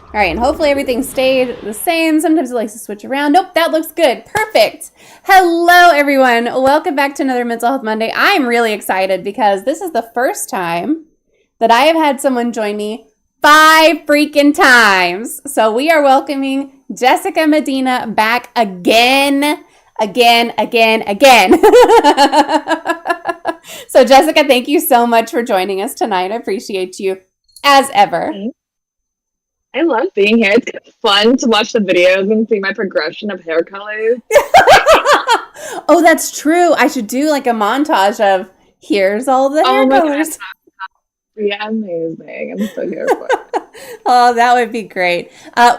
All right, and hopefully everything stayed the same. Sometimes it likes to switch around. Nope, that looks good. Perfect. Hello, everyone. Welcome back to another Mental Health Monday. I'm really excited because this is the first time that I have had someone join me 5 freaking times. So we are welcoming Jessica Medina back again. So Jessica, thank you so much for joining us tonight. I appreciate you as ever. I love being here. It's fun to watch the videos and see my progression of hair colors. Oh, that's true. I should do like a montage of here's all the hair colors. God. Yeah, amazing. I'm so here for it. Oh, that would be great.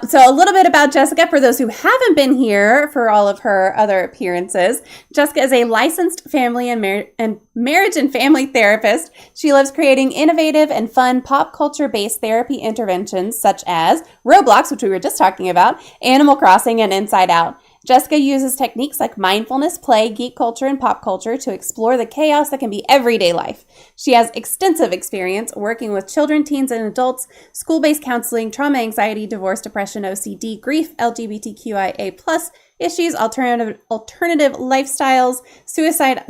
So a little bit about Jessica for those who haven't been here for all of her other appearances. Jessica is a licensed family and marriage and family therapist. She loves creating innovative and fun pop culture-based therapy interventions such as Roblox, which we were just talking about, Animal Crossing, and Inside Out. Jessica uses techniques like mindfulness, play, geek culture, and pop culture to explore the chaos that can be everyday life. She has extensive experience working with children, teens, and adults, school-based counseling, trauma, anxiety, divorce, depression, OCD, grief, LGBTQIA+ issues, alternative lifestyles, suicide.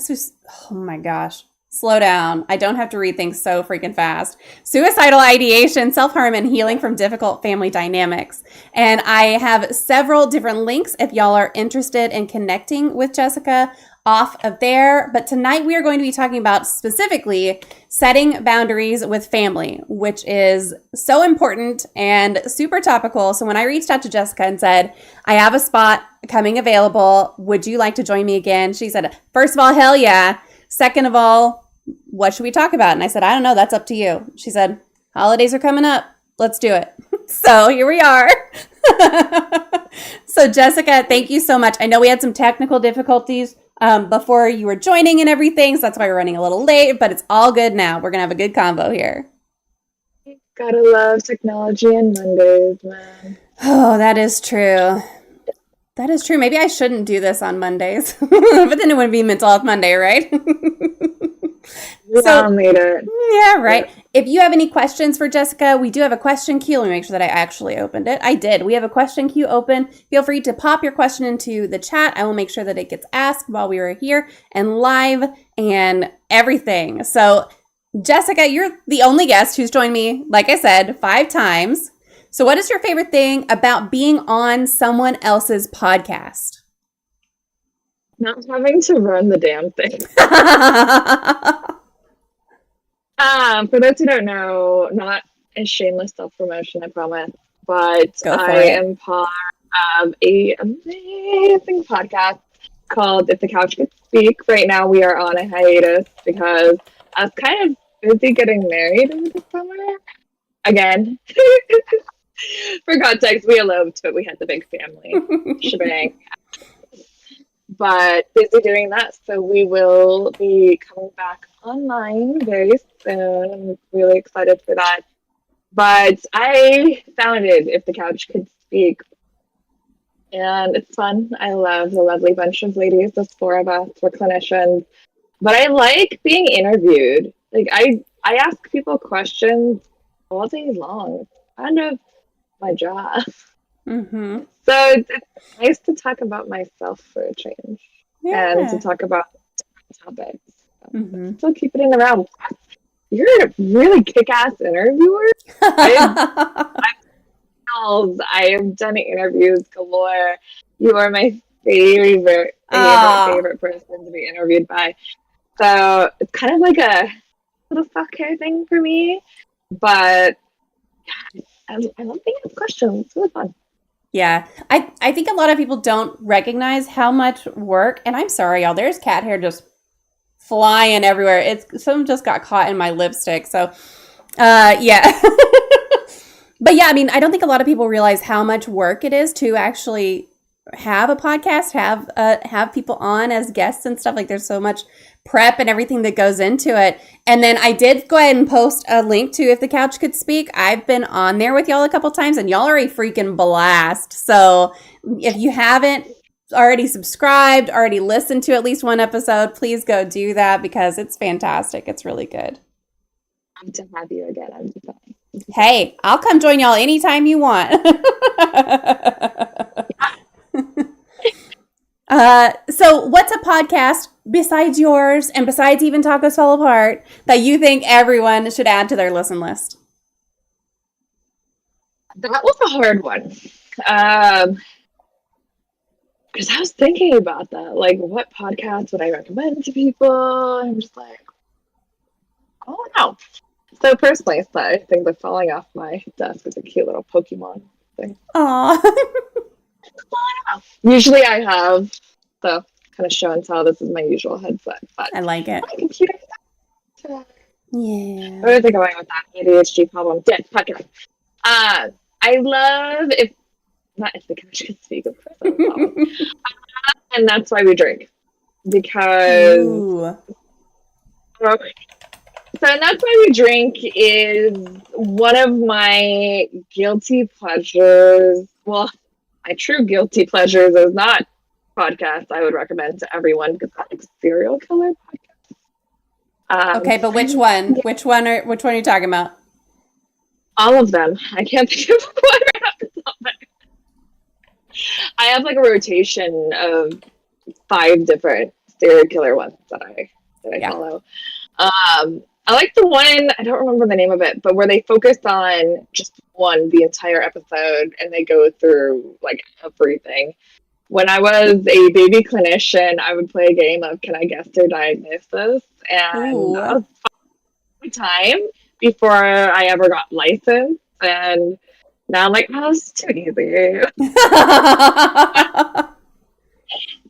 Oh my gosh. Slow down. I don't have to read things so freaking fast. Suicidal ideation, self-harm, and healing from difficult family dynamics. And I have several different links if y'all are interested in connecting with Jessica off of there. But tonight we are going to be talking about specifically setting boundaries with family, which is so important and super topical. So when I reached out to Jessica and said, I have a spot coming available, would you like to join me again? She said, first of all, hell yeah. Second of all, what should we talk about? And I said, I don't know. That's up to you. She said, holidays are coming up. Let's do it. So here we are. So Jessica, thank you so much. I know we had some technical difficulties before you were joining and everything. So that's why we're running a little late, but it's all good now. We're going to have a good combo here. Gotta love technology on Mondays, man. Oh, that is true. That is true. Maybe I shouldn't do this on Mondays, but then it wouldn't be Mental Health Monday, right? We all made it. Yeah, right. Yeah. If you have any questions for Jessica, we do have a question queue. Let me make sure that I actually opened it. I did. We have a question queue open. Feel free to pop your question into the chat. I will make sure that it gets asked while we are here and live and everything. So, Jessica, you're the only guest who's joined me, like I said, 5 times. So what is your favorite thing about being on someone else's podcast? Not having to run the damn thing. For those who don't know, not a shameless self-promotion, I promise, but I am part of an amazing podcast called If the Couch Could Speak. Right now we are on a hiatus because I was kind of busy getting married over the summer. Again. For context, we eloped, but we had the big family shebang. But busy doing that, so we will be coming back online very soon. I'm really excited for that. But I founded If the Couch Could Speak, and it's fun. I love the lovely bunch of ladies. There's 4 of us. We're clinicians. But I like being interviewed. Like, I ask people questions all day long. Kind of my job. Mm-hmm. So it's nice to talk about myself for a change, and to talk about different topics. Mm-hmm. Still keep it in the realm. You're a really kick-ass interviewer. I have done little galore. You are my favorite person to be interviewed by. So it's kind of like a little self-care thing for me, but yeah. I love being asked questions. It's really fun. Yeah. I think a lot of people don't recognize how much work, and I'm sorry, y'all, there's cat hair just flying everywhere. Some just got caught in my lipstick. So, yeah. But yeah, I mean, I don't think a lot of people realize how much work it is to actually have a podcast, have people on as guests and stuff. Like, there's so much prep and everything that goes into it. And then I did go ahead and post a link to If the Couch Could Speak. I've been on there with y'all a couple times, and y'all are a freaking blast. So if you haven't already subscribed, already listened to at least one episode, please go do that because it's fantastic. It's really good. To have you again. I'm just saying. Hey, I'll come join y'all anytime you want. So what's a podcast besides yours and besides Even Tacos Fall Apart that you think everyone should add to their listen list? That was a hard one. Because I was thinking about that. Like, what podcasts would I recommend to people? I'm just like, I don't know. So personally, so I think the falling off my desk is a cute little Pokemon thing. Aw. Usually I have the kind of show and tell. This is my usual headset, but I like it. my computer. Yeah. Where was I going with that? ADHD problem. Yes, podcast. I love if not if the couch could speak, of course. I would love. And that's why we drink because. Ooh. So, and that's why we drink is one of my guilty pleasures. Well, my true guilty pleasures is not podcasts I would recommend to everyone because I like serial killer podcasts. Okay, but which one? Yeah. Which one are you talking about? All of them. I can't think of one right off the top of my head. I have like a rotation of 5 different serial killer ones that I follow. I like the one, I don't remember the name of it, but where they focused on just one the entire episode and they go through like everything. When I was a baby clinician, I would play a game of Can I Guess Their Diagnosis? And Ooh. that was fun time before I ever got licensed. And now I'm like, oh, this is too easy.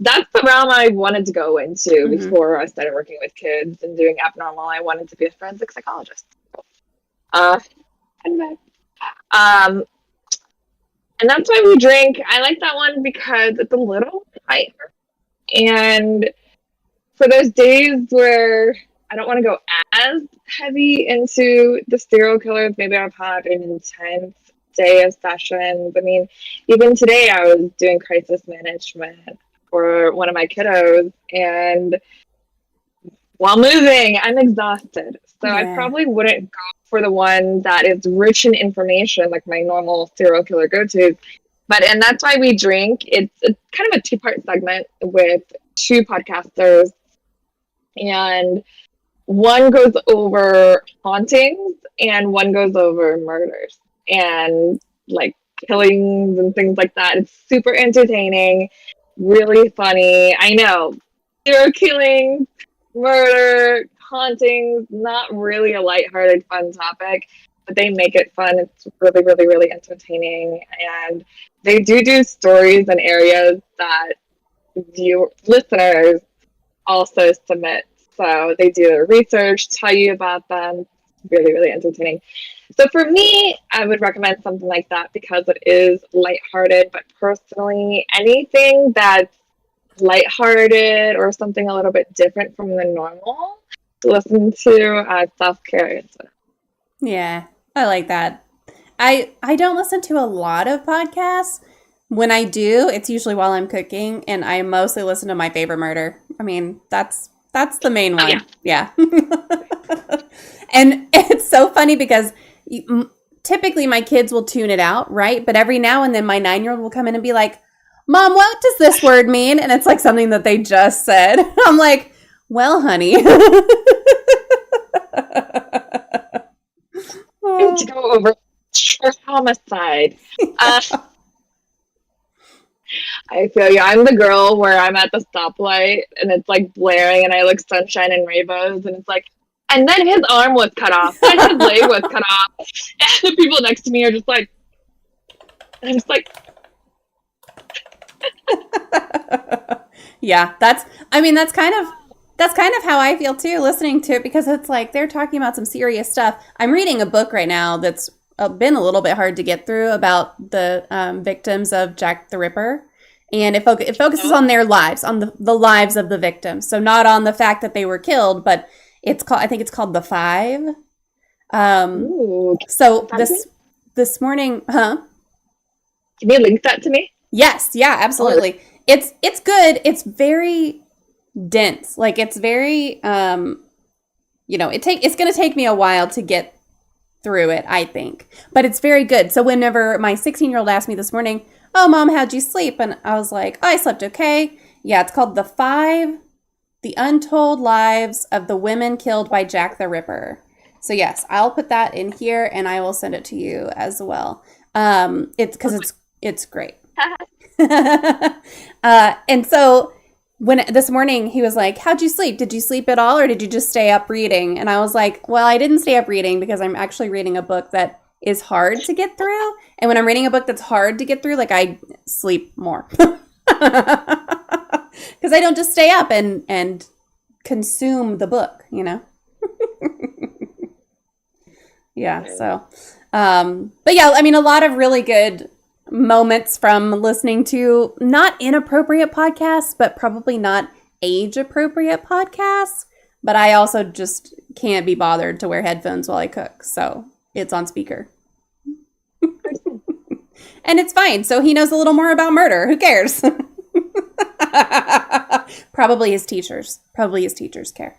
That's the realm I wanted to go into before I started working with kids and doing abnormal. I wanted to be a forensic psychologist. And that's why we drink. I like that one because it's a little lighter. And for those days where I don't want to go as heavy into the serial killers, maybe I've had an intense day of sessions. I mean, even today I was doing crisis management for one of my kiddos, and while moving, I'm exhausted. So I probably wouldn't go for the one that is rich in information, like my normal serial killer go-to. And that's why we drink. It's kind of a 2-part segment with 2 podcasters, and one goes over hauntings and one goes over murders and like killings and things like that. It's super entertaining, really funny. I know, serial killings, murder, hauntings, not really a lighthearted, fun topic, but they make it fun. It's really, really, really entertaining. And they do stories in areas that listeners also submit. So they do their research, tell you about them. Really, really entertaining. So for me, I would recommend something like that because it is lighthearted. But personally, anything that's lighthearted or something a little bit different from the normal to listen to self-care. Yeah, I like that. I don't listen to a lot of podcasts. When I do, it's usually while I'm cooking, and I mostly listen to My Favorite Murder. I mean, that's the main one. Yeah. And it's so funny because typically my kids will tune it out, right? But every now and then my 9-year-old will come in and be like, Mom, what does this word mean? And it's like something that they just said. I'm like, well, honey. To go over homicide. I feel you. I'm the girl where I'm at the stoplight and it's like blaring and I look sunshine and rainbows and it's like, and then his arm was cut off and his leg was cut off. And the people next to me are just like, and I'm just like. Yeah, that's kind of how I feel too, listening to it, because it's like they're talking about some serious stuff. I'm reading a book right now that's been a little bit hard to get through about the victims of Jack the Ripper. And it focuses on their lives, on the lives of the victims. So not on the fact that they were killed, but I think it's called The Five. So this morning, huh? Can you link that to me? Yes, yeah, absolutely. It's good. It's very dense. Like it's very it's going to take me a while to get through it, I think. But it's very good. So whenever my 16-year-old asked me this morning, "Oh, Mom, how'd you sleep?" And I was like, "Oh, I slept okay." Yeah, it's called The Untold Lives of the Women Killed by Jack the Ripper. So yes, I'll put that in here and I will send it to you as well. It's because it's great. And so when this morning he was like, "How'd you sleep? Did you sleep at all, or did you just stay up reading?" And I was like, "Well, I didn't stay up reading because I'm actually reading a book that is hard to get through. And when I'm reading a book that's hard to get through, like I sleep more." Because I don't just stay up and consume the book, you know? Yeah, so. But yeah, I mean, a lot of really good moments from listening to not inappropriate podcasts, but probably not age appropriate podcasts. But I also just can't be bothered to wear headphones while I cook. So it's on speaker. And it's fine. So he knows a little more about murder. Who cares? Probably his teachers. Probably his teachers care.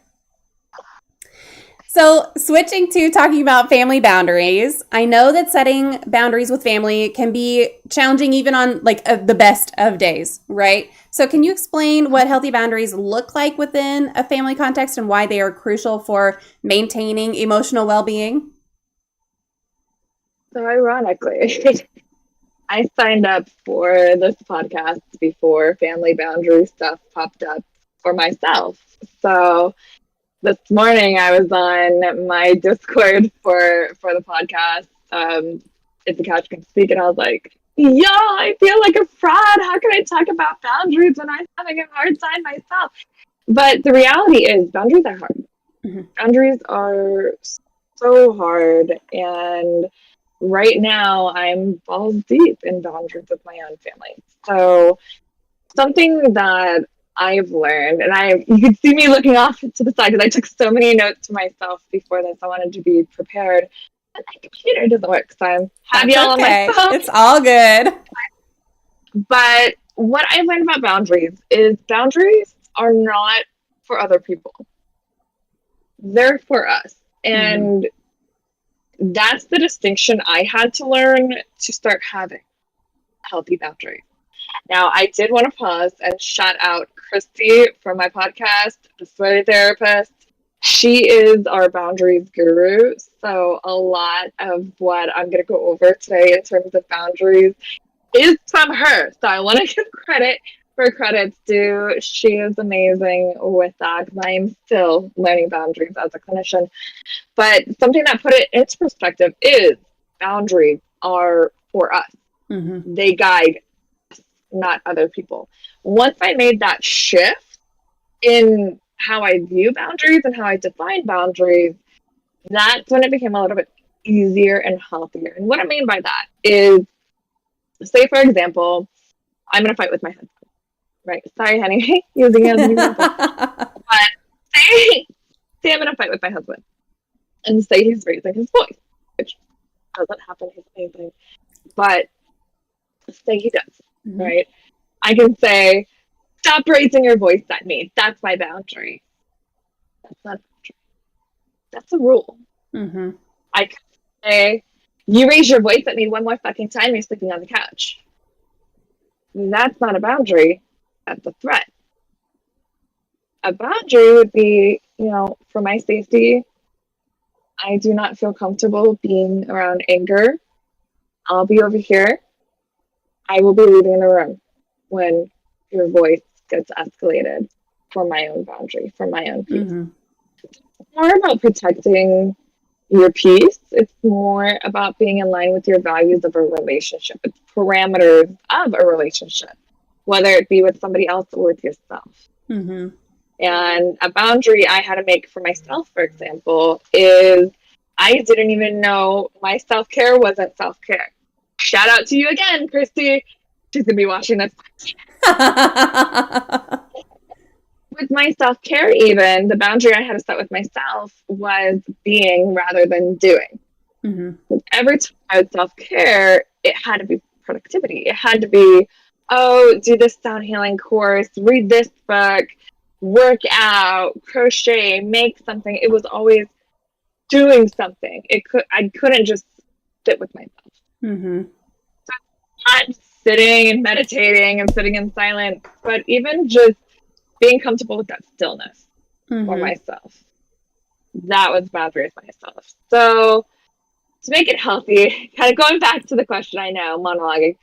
So switching to talking about family boundaries, I know that setting boundaries with family can be challenging even on like the best of days, right? So can you explain what healthy boundaries look like within a family context and why they are crucial for maintaining emotional well-being? So ironically, I signed up for this podcast before family boundary stuff popped up for myself. So this morning I was on my Discord for the podcast, If the Couch Can Speak, and I was like, "Yo, I feel like a fraud. How can I talk about boundaries when I'm having a hard time myself?" But the reality is boundaries are hard. Mm-hmm. Boundaries are so hard, and right now I'm balls deep in boundaries with my own family. So something that I've learned, and you can see me looking off to the side because I took so many notes to myself before this. I wanted to be prepared. And my computer doesn't work, so I have y'all on my phone. It's all good. But what I learned about boundaries is boundaries are not for other people. They're for us. And that's the distinction I had to learn to start having healthy boundaries. Now, I did want to pause and shout out Christy from my podcast, The Sweaty Therapist. She is our boundaries guru. So a lot of what I'm going to go over today in terms of boundaries is from her. So I want to give credit where credit's due. She is amazing with that because I am still learning boundaries as a clinician. But something that put it into perspective is boundaries are for us. Mm-hmm. They guide us, not other people. Once I made that shift in how I view boundaries and how I define boundaries, that's when it became a little bit easier and healthier. And what I mean by that is, say, for example, I'm in a fight with my husband, right? Sorry, honey, using it as an example. But say I'm in a fight with my husband, and say he's raising his voice, which doesn't happen, he's amazing. But say he does, right? I can say, "Stop raising your voice at me." That's my boundary. That's not a boundary. That's a rule. Mm-hmm. I can say, "You raise your voice at me one more fucking time, you're sleeping on the couch." That's not a boundary. That's a threat. A boundary would be, for my safety, I do not feel comfortable being around anger. I'll be over here. I will be leaving the room when your voice gets escalated for my own boundary, for my own peace. Mm-hmm. It's more about protecting your peace. It's more about being in line with your values of a relationship. It's parameters of a relationship, whether it be with somebody else or with yourself. Mm-hmm. And a boundary I had to make for myself, for example, is I didn't even know my self-care wasn't self-care. Shout out to you again, Christy. She's going to be watching this. With my self-care even, the boundary I had to set with myself was being rather than doing. Mm-hmm. Every time I would self-care, it had to be productivity. It had to be, do this sound healing course, read this book, work out, crochet, make something. It was always doing something. I couldn't just sit with myself. Mm-hmm. Not sitting and meditating and sitting in silence, but even just being comfortable with that stillness for myself. That was boundaries myself. So to make it healthy, kind of going back to the question, I know, monologuing,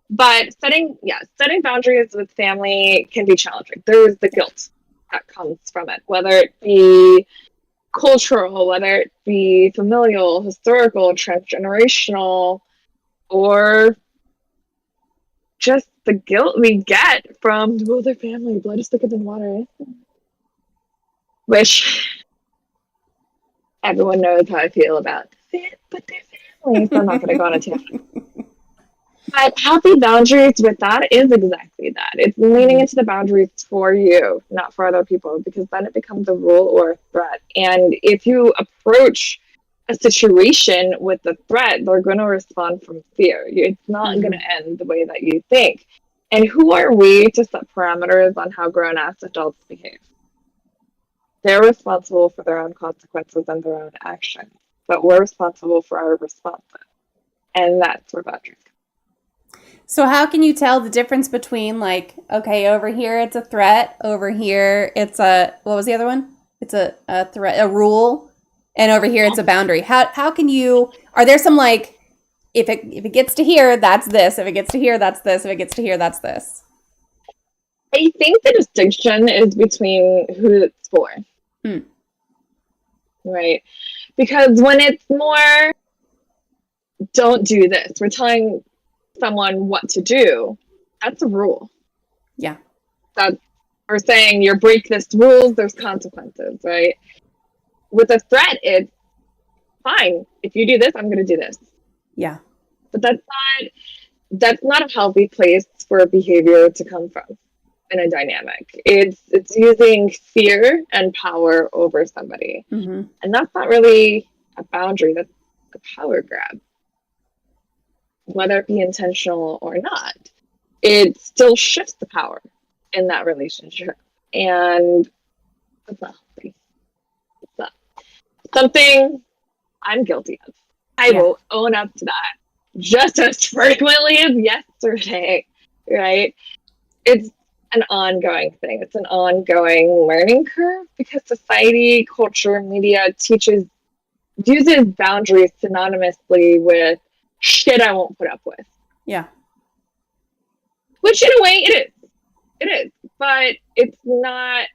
but setting boundaries with family can be challenging. There's the guilt that comes from it, whether it be cultural, whether it be familial, historical, transgenerational, or just the guilt we get from their family. Blood is thicker than water. Which everyone knows how I feel about it, but their family. So I'm not going to go on a tangent. But healthy boundaries with that is exactly that. It's leaning into the boundaries for you, not for other people, because then it becomes a rule or a threat. And if you approach a situation with a threat, they're going to respond from fear. It's not going to end the way that you think. And who are we to set parameters on how grown-ass adults behave? They're responsible for their own consequences and their own actions, but we're responsible for our responses. And that's where boundaries come. So how can you tell the difference between, like, okay, over here it's a threat, over here it's what was the other one? It's a threat, a rule, and over here it's a boundary. How can you, are there some, like, if it gets to here, that's this, if it gets to here, that's this, if it gets to here, that's this? I think the distinction is between who it's for. Right? Because when it's more, don't do this, we're telling someone what to do, that's a rule. Yeah. That we're saying you break this rules, there's consequences, right? With a threat, it's fine. If you do this, I'm going to do this. Yeah. But that's not a healthy place for behavior to come from in a dynamic. It's using fear and power over somebody. And that's not really a boundary, that's a power grab. Whether it be intentional or not, it still shifts the power in that relationship. And it's not healthy. It's not something I'm guilty of. I will own up to that just as frequently as yesterday, right? It's an ongoing thing. It's an ongoing learning curve because society, culture, media uses boundaries synonymously with shit I won't put up with. Yeah. Which in a way it is. It is. But it's not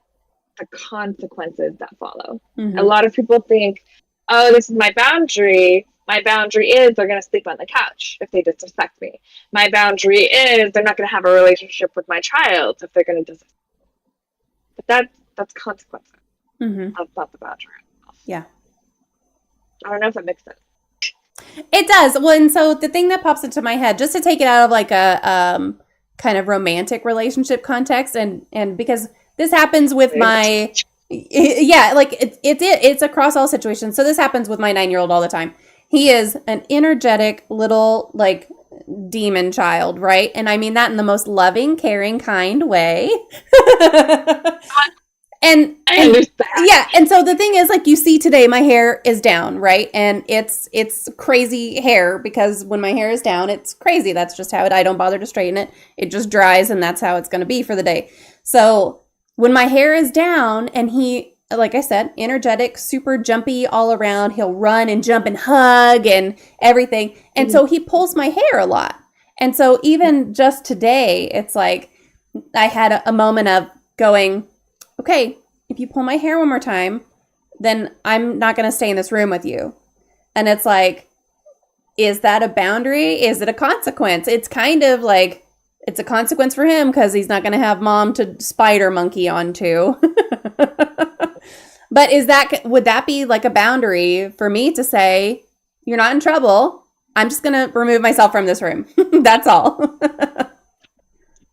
the consequences that follow. A lot of people think, oh, this is my boundary. My boundary is they're going to sleep on the couch if they disrespect me. My boundary is they're not going to have a relationship with my child if they're going to disrespect me. But that's consequences. That's not the boundary itself. Yeah. I don't know if that makes sense. It does. Well, and so the thing that pops into my head, just to take it out of like a kind of romantic relationship context, and because this happens with my, like it's across all situations. So this happens with my 9-year-old all the time. He is an energetic little, like, demon child, right? And I mean that in the most loving, caring, kind way. And I understand. Yeah, and so the thing is, like, you see today, my hair is down, right? And it's crazy hair because when my hair is down, it's crazy. That's just how I don't bother to straighten it. It just dries, and that's how it's going to be for the day. So when my hair is down, and he, like I said, energetic, super jumpy all around, he'll run and jump and hug and everything. And so he pulls my hair a lot. And so even just today, it's like I had a moment of going, okay, if you pull my hair one more time, then I'm not going to stay in this room with you. And it's like, is that a boundary? Is it a consequence? It's kind of like, it's a consequence for him because he's not going to have mom to spider monkey onto. But would that be like a boundary for me to say, you're not in trouble. I'm just going to remove myself from this room. That's all.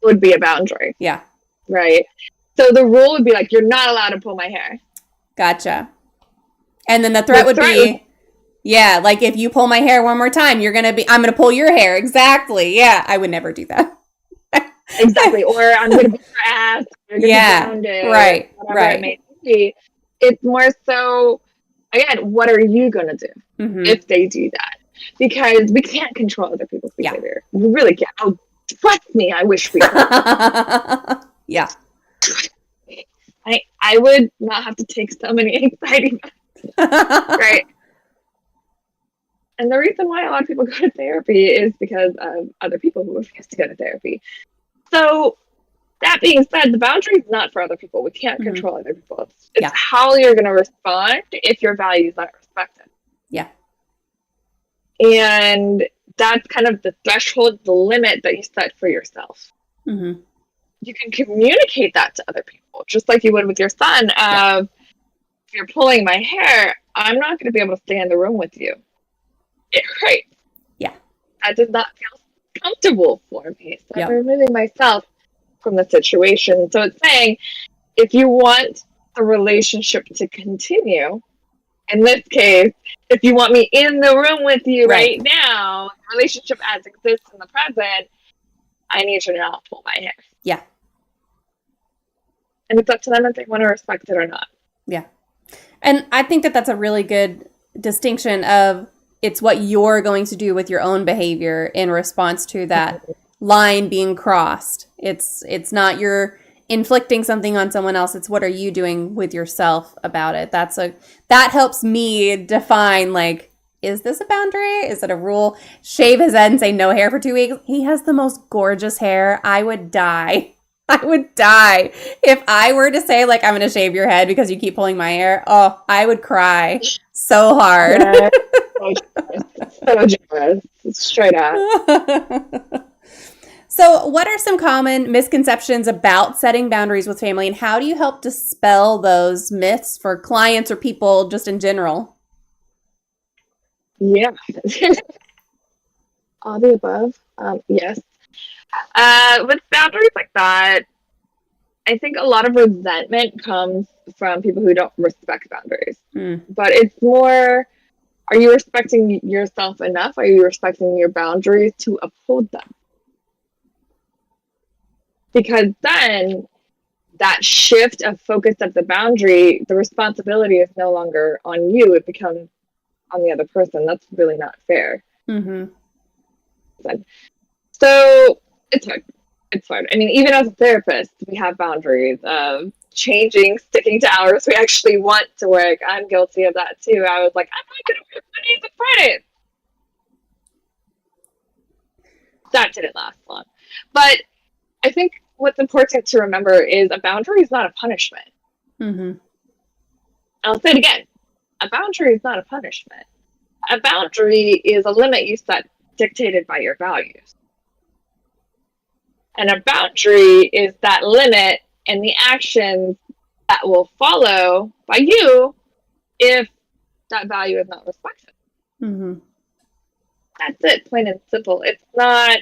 Would be a boundary. Yeah. Right. So the rule would be like, you're not allowed to pull my hair. Gotcha. And then the threat would be, yeah, like if you pull my hair one more time, I'm going to pull your hair. Exactly. Yeah. I would never do that. Exactly. Or I'm going to beat your ass. You're going to be grounded. Right. Whatever it may be. It's more so again, what are you going to do if they do that? Because we can't control other people's behavior. We really can't. Oh, trust me, I wish we could. Yeah. I would not have to take so many anxiety meds, right? And the reason why a lot of people go to therapy is because of other people who refuse to go to therapy. So that being said, the boundary is not for other people. We can't control other people. It's how you're going to respond if your values aren't respected. Yeah. And that's kind of the threshold, the limit that you set for yourself. You can communicate that to other people, just like you would with your son. If you're pulling my hair, I'm not going to be able to stay in the room with you. It hurts. Yeah. That does not feel comfortable for me. So I'm removing myself from the situation. So it's saying, if you want the relationship to continue, in this case, if you want me in the room with you right now, the relationship as exists in the present, I need you to not pull my hair. Yeah. And it's up to them if they want to respect it or not. Yeah. And I think that that's a really good distinction of it's what you're going to do with your own behavior in response to that line being crossed. It's not you're inflicting something on someone else. It's what are you doing with yourself about it. That helps me define, like, is this a boundary? Is it a rule? Shave his head and say no hair for 2 weeks. He has the most gorgeous hair. I would die. I would die if I were to say, like, I'm going to shave your head because you keep pulling my hair. Oh, I would cry so hard. Yeah, so generous. Straight up. So what are some common misconceptions about setting boundaries with family, and how do you help dispel those myths for clients or people just in general? Yeah. All the above. Yes. With boundaries like that, I think a lot of resentment comes from people who don't respect boundaries. But it's more, are you respecting yourself enough? Are you respecting your boundaries to uphold them? Because then that shift of focus of the boundary, the responsibility is no longer on you. It becomes on the other person. That's really not fair. So it's hard. It's hard. I mean, even as a therapist, we have boundaries of changing, sticking to hours we actually want to work. I'm guilty of that too. I was like, I'm not going to work Mondays and Fridays. That didn't last long. But I think what's important to remember is a boundary is not a punishment. I'll say it again. A boundary is not a punishment. A boundary is a limit you set dictated by your values. And a boundary is that limit and the actions that will follow by you if that value is not respected. That's it, plain and simple. It's not,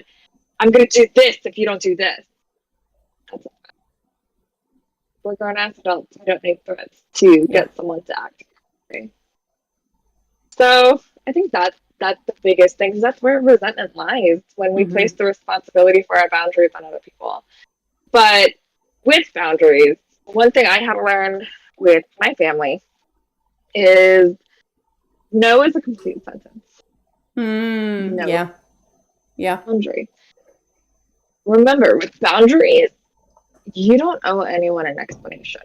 I'm going to do this if you don't do this. That's it. We're grown-ass adults. We don't need threats to get someone to act. Okay? So I think that's the biggest thing, because that's where resentment lies, when we place the responsibility for our boundaries on other people. But with boundaries, one thing I had to learn with my family is no is a complete sentence. No. Yeah. Boundary. Remember, with boundaries, you don't owe anyone an explanation.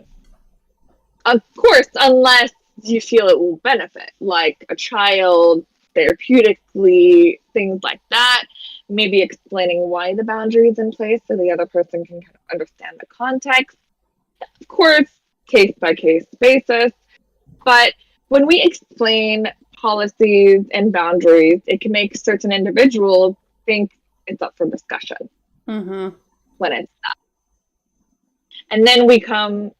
Of course, unless you feel it will benefit, like a child, therapeutically, things like that. Maybe explaining why the boundary is in place so the other person can kind of understand the context. Of course, case by case basis. But when we explain policies and boundaries, it can make certain individuals think it's up for discussion when it's not. And then we come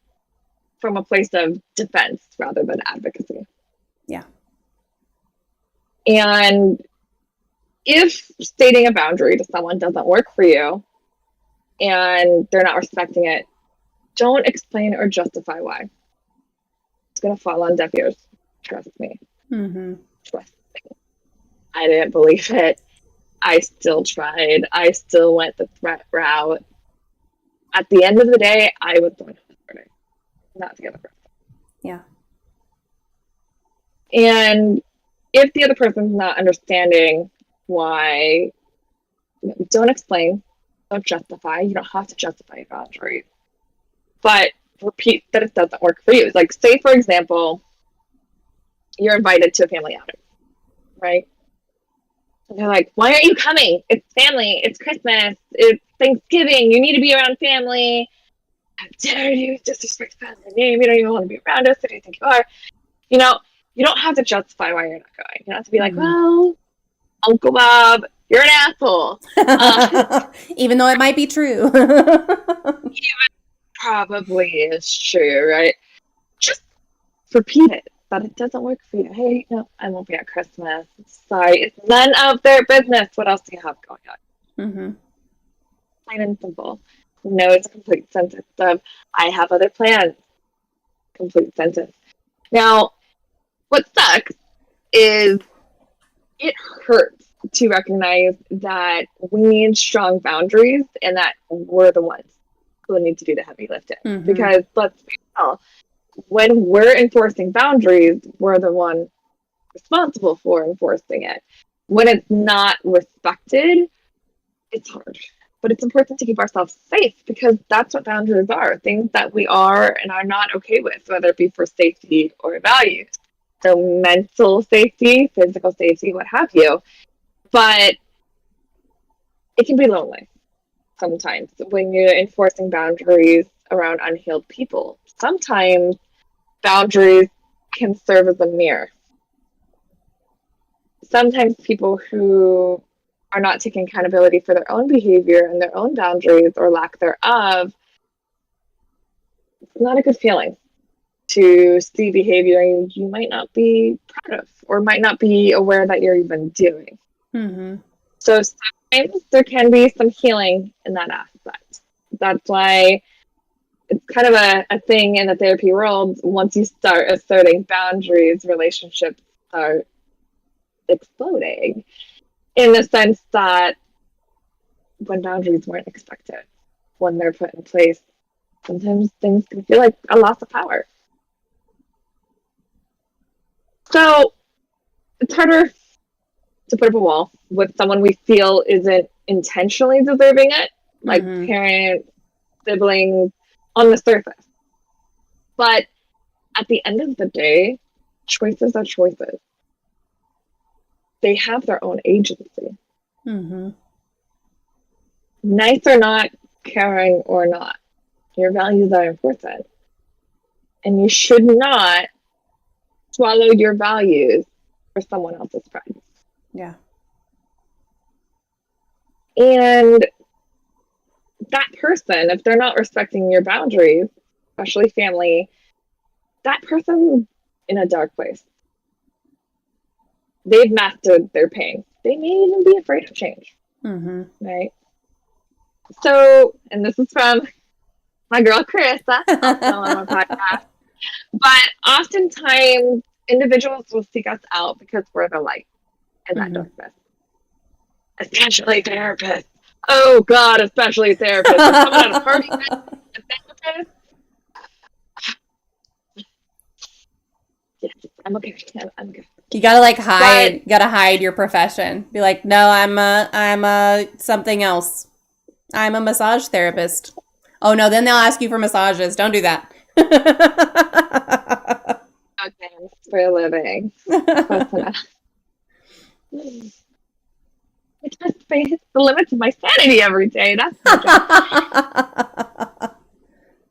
from a place of defense rather than advocacy. Yeah. And if stating a boundary to someone doesn't work for you and they're not respecting it, don't explain or justify why. It's going to fall on deaf ears. Trust me. Trust me. I didn't believe it. I still tried. I still went the threat route. At the end of the day, I was the one who was hurting, not the other person. Yeah. And if the other person's not understanding why, don't explain, don't justify. You don't have to justify your boundaries, but repeat that it doesn't work for you. It's like, say, for example, you're invited to a family outing, right? And they're like, why aren't you coming? It's family. It's Christmas. It's Thanksgiving. You need to be around family. How dare you disrespect family name? You don't even want to be around us. Who do you think you are? You know, you don't have to justify why you're not going. You don't have to be like, well, Uncle Bob, you're an asshole. Even though it might be true. Probably is true, right? Just repeat it, that it doesn't work for you. Hey, no, I won't be at Christmas. Sorry, it's none of their business. What else do you have going on? Plain and simple. No, it's a complete sentence of, I have other plans. Complete sentence. Now, what sucks is it hurts to recognize that we need strong boundaries and that we're the ones who need to do the heavy lifting. Because let's be real, when we're enforcing boundaries, we're the one responsible for enforcing it. When it's not respected, it's hard. But it's important to keep ourselves safe because that's what boundaries are. Things that we are and are not okay with, whether it be for safety or values. So mental safety, physical safety, what have you. But it can be lonely sometimes when you're enforcing boundaries around unhealed people. Sometimes boundaries can serve as a mirror. Sometimes people who are not taking accountability for their own behavior and their own boundaries or lack thereof, it's not a good feeling to see behavior you might not be proud of or might not be aware that you're even doing. So sometimes there can be some healing in that aspect. That's why it's kind of a thing in the therapy world. Once you start asserting boundaries, relationships start exploding in the sense that when boundaries weren't expected, when they're put in place, sometimes things can feel like a loss of power. So it's harder to put up a wall with someone we feel isn't intentionally deserving it, like parents, siblings, on the surface. But at the end of the day, choices are choices. They have their own agency. Nice or not, caring or not, your values are important. And you should not swallow your values for someone else's pride. Yeah. And that person, if they're not respecting your boundaries, especially family, that person's in a dark place. They've mastered their pain. They may even be afraid of change. Right? So, and this is from my girl Carissa, also on my podcast. But oftentimes, individuals will seek us out because we're the light in that darkness. Especially therapists. Oh God, especially therapists. If someone at a party with a therapist. Yes, I'm okay. I'm good. You gotta like hide. You gotta hide your profession. Be like, no, I'm a something else. I'm a massage therapist. Oh no, then they'll ask you for massages. Don't do that. Okay, for a living. I just face the limits of my sanity every day. That's my job.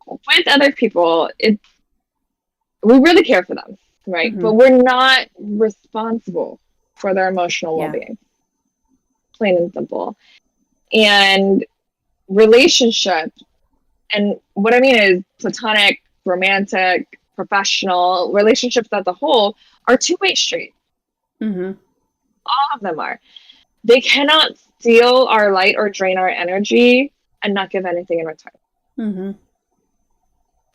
With other people, we really care for them, right? But we're not responsible for their emotional well-being. Plain and simple. And relationships, and what I mean is platonic, romantic, professional relationships as a whole are two-way streets. All of them are. They cannot steal our light or drain our energy and not give anything in return.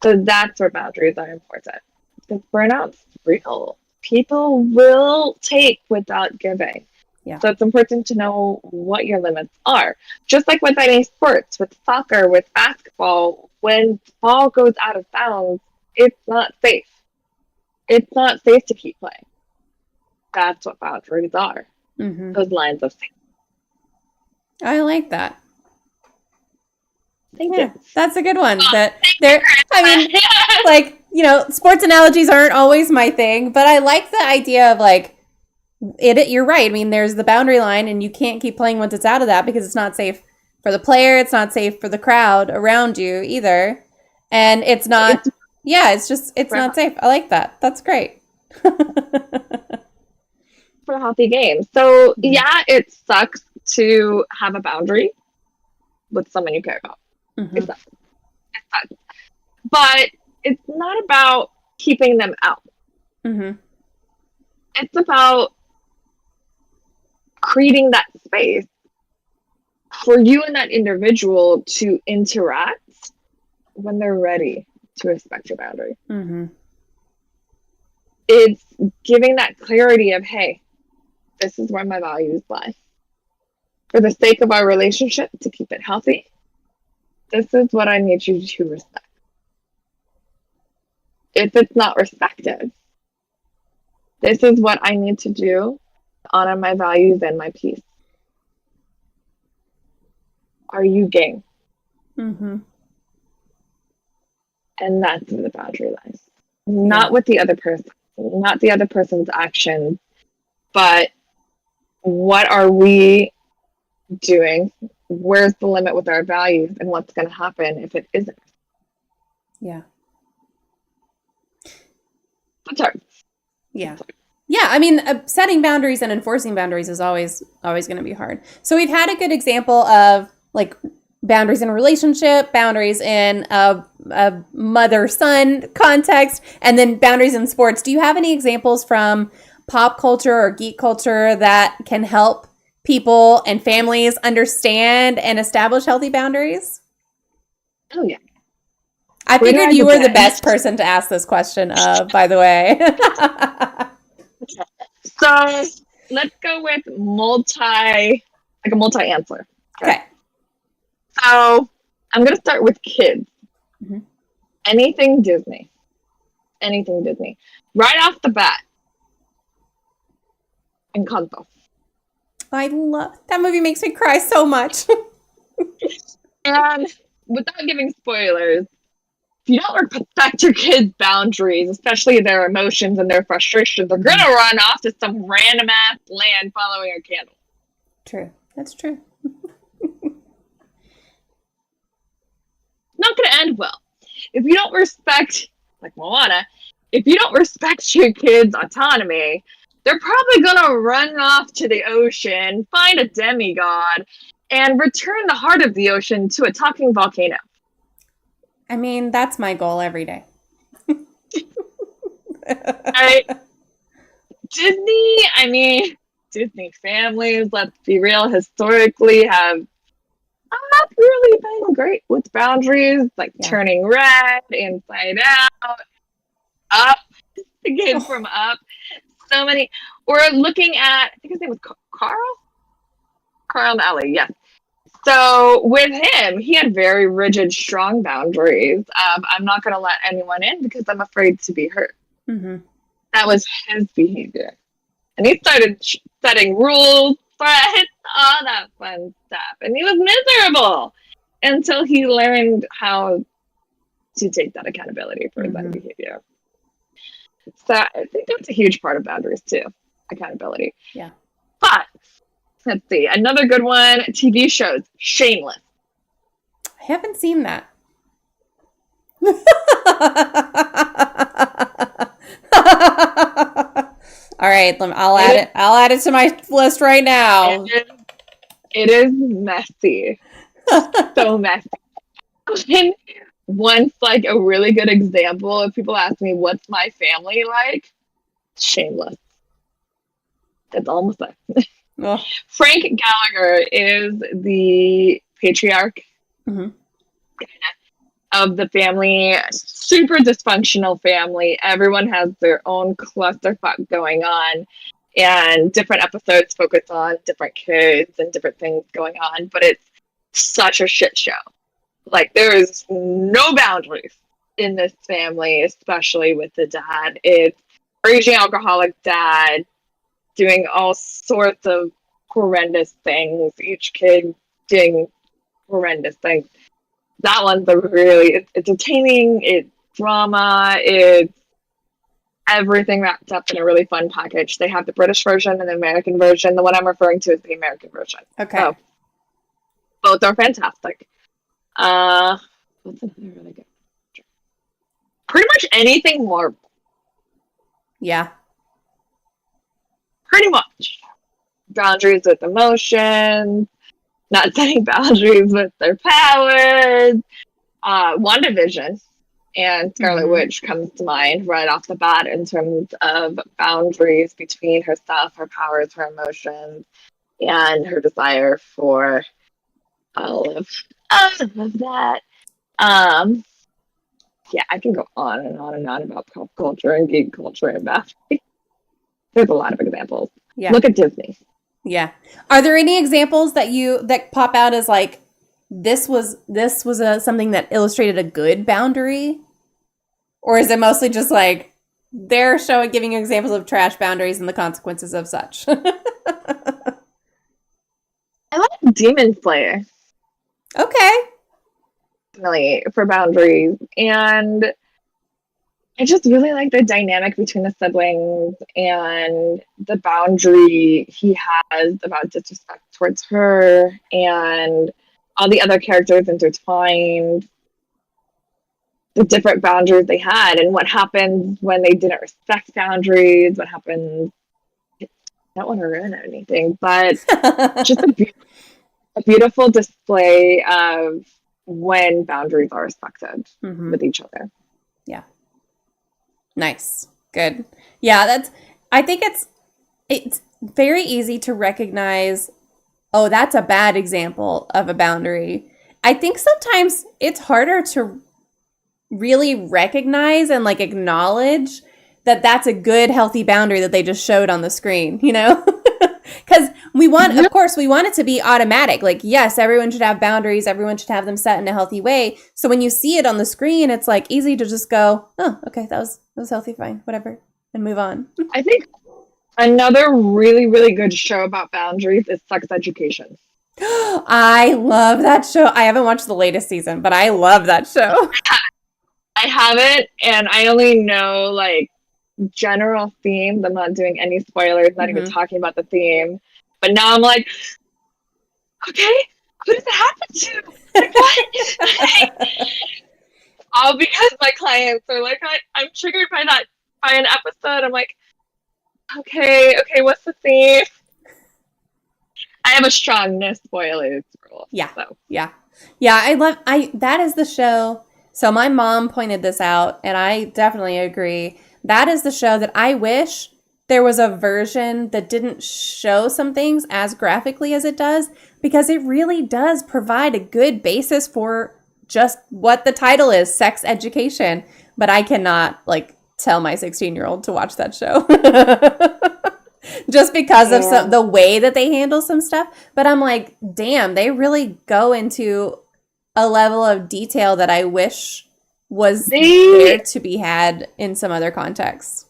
So that's where boundaries are important. Because burnout's real. People will take without giving. Yeah. So it's important to know what your limits are. Just like with any sports, with soccer, with basketball, when the ball goes out of bounds, it's not safe. It's not safe to keep playing. That's what boundaries are. Mm-hmm. Those lines of safety. I like that. Thank Yeah, you. that's a good one. Oh, That thank there, you, I mean, Krista. like, you know, sports analogies aren't always my thing, but I like the idea of like you're right. I mean, there's the boundary line and you can't keep playing once it's out of that because it's not safe for the player, it's not safe for the crowd around you either. And it's not It's it's not safe. I like that. That's great. for a healthy game. So yeah, it sucks to have a boundary with someone you care about. Mm-hmm. It sucks. It sucks. But it's not about keeping them out. Mm-hmm. It's about creating that space for you and that individual to interact when they're ready to respect your boundary. Mm-hmm. It's giving that clarity of, hey, this is where my values lie. For the sake of our relationship, to keep it healthy, this is what I need you to respect. If it's not respected, this is what I need to do to honor my values and my peace. Are you game? Mm-hmm. And that's where the boundary lies. Not with the other person, not the other person's actions, but what are we doing? Where's the limit with our values and what's going to happen if it isn't? Yeah. That's hard. Yeah. Yeah, I mean, setting boundaries and enforcing boundaries is always going to be hard. So we've had a good example of like boundaries in a relationship, boundaries in a mother-son context, and then boundaries in sports. Do you have any examples from pop culture or geek culture that can help people and families understand and establish healthy boundaries? Oh, yeah. I figured you were the best person to ask this question of, by the way. So let's go with a multi-answer. Okay. So I'm going to start with kids. Mm-hmm. Anything Disney. Anything Disney. Right off the bat. Encanto. I love that movie. Makes me cry so much. And without giving spoilers, if you don't respect your kids' boundaries, especially their emotions and their frustrations, they're going to run off to some random ass land following a candle. True. That's true. Not going to end well. If you don't respect, like Moana, if you don't respect your kids' autonomy, they're probably going to run off to the ocean, find a demigod, and return the heart of the ocean to a talking volcano. I mean, that's my goal every day. Right? Disney families, let's be real, historically have not really been great with boundaries, like turning red, inside out, up, again from Up. So many. We're looking at, I think his name was Carl Alley, yes. So with him, he had very rigid, strong boundaries. I'm not going to let anyone in because I'm afraid to be hurt. Mm-hmm. That was his behavior. And he started setting rules, threats, all that fun stuff. And he was miserable until he learned how to take that accountability for his own behavior. So I think that's a huge part of boundaries too, accountability. Yeah. But let's see, another good one, TV shows, Shameless. I haven't seen that. All right, I'll add it to my list right now. It is messy. So messy. Once, like, a really good example, if people ask me what's my family like, Shameless. That's almost it. Oh. Frank Gallagher is the patriarch of the family. Super dysfunctional family. Everyone has their own clusterfuck going on, and different episodes focus on different kids and different things going on, but it's such a shit show. Like, there is no boundaries in this family, especially with the dad. It's raging alcoholic dad, doing all sorts of horrendous things, each kid doing horrendous things. That one's it's entertaining, it's drama, it's everything wrapped up in a really fun package. They have the British version and the American version. The one I'm referring to is the American version. Okay. So, both are fantastic. What's another really good? Pretty much anything more. Yeah. Pretty much. Boundaries with emotions, not setting boundaries with their powers. WandaVision and Scarlet Witch comes to mind right off the bat in terms of boundaries between herself, her powers, her emotions, and her desire for all of that. Yeah, I can go on and on and on about pop culture and geek culture and boundaries. There's a lot of examples. Yeah. Look at Disney. Yeah. Are there any examples that pop out as like this was something that illustrated a good boundary? Or is it mostly just like they're giving you examples of trash boundaries and the consequences of such? I like Demon Slayer. Okay. Really, for boundaries. And I just really like the dynamic between the siblings and the boundary he has about disrespect towards her and all the other characters intertwined, the different boundaries they had, and what happens when they didn't respect boundaries, what happens. I don't want to ruin anything, but just a beautiful display of when boundaries are respected with each other. Yeah. Nice. Good. Yeah, I think it's very easy to recognize, oh, that's a bad example of a boundary. I think sometimes it's harder to really recognize and like acknowledge that that's a good, healthy boundary that they just showed on the screen, you know? Because of course, we want it to be automatic. Like, yes, everyone should have boundaries. Everyone should have them set in a healthy way. So when you see it on the screen, it's like easy to just go, oh, okay, that was healthy, fine, whatever, and move on. I think another really, really good show about boundaries is Sex Education. I love that show. I haven't watched the latest season, but I love that show. I haven't, and I only know like general themes. I'm not doing any spoilers, not even talking about the theme. But now I'm like, okay, who does it happen to? Like, what? All because my clients are like, I'm triggered by an episode. I'm like, okay, what's the theme? I have a strong no spoilers rule. Yeah. So. Yeah. That is the show. So my mom pointed this out, and I definitely agree. That is the show that I wish there was a version that didn't show some things as graphically as it does, because it really does provide a good basis for just what the title is, sex education. But I cannot like tell my 16-year-old to watch that show just because of the way that they handle some stuff. But I'm like, damn, they really go into a level of detail that I wish was there to be had in some other context.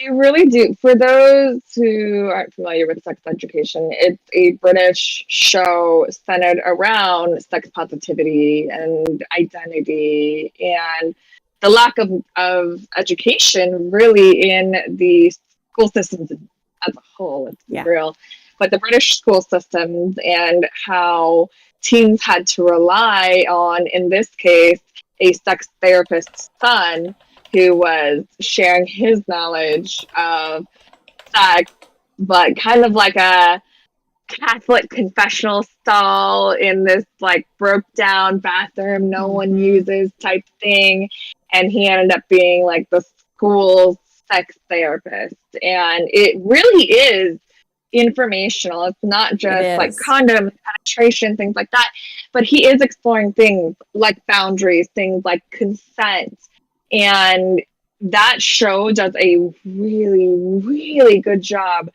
You really do. For those who aren't familiar with Sex Education, it's a British show centered around sex positivity and identity and the lack of education really in the school systems as a whole. It's real. But the British school systems and how teens had to rely on, in this case, a sex therapist's son who was sharing his knowledge of sex, but kind of like a Catholic confessional stall in this like broke down bathroom no one uses type thing. And he ended up being like the school's sex therapist. And it really is informational. It's not just like condoms, penetration, things like that, but he is exploring things like boundaries, things like consent. And that show does a really, really good job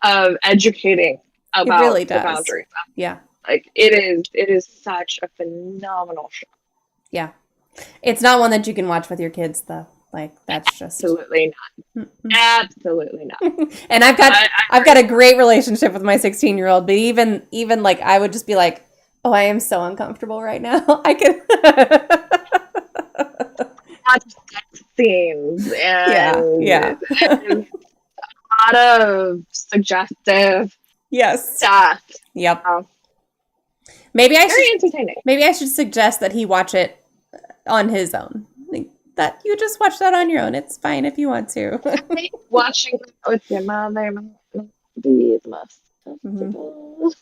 of educating about the boundaries. Yeah. Like it is such a phenomenal show. Yeah. It's not one that you can watch with your kids though. Like, that's just Absolutely not. Absolutely not. And I've got a great relationship with my 16-year-old, but even like I would just be like, oh, I am so uncomfortable right now. I can Lots of sex scenes and yeah. a lot of suggestive Yes. stuff. Yep. Um, Maybe very entertaining. Maybe I should suggest that he watch it on his own. Like, that you just watch that on your own. It's fine if you want to. Watching with your mother might not be the most comfortable.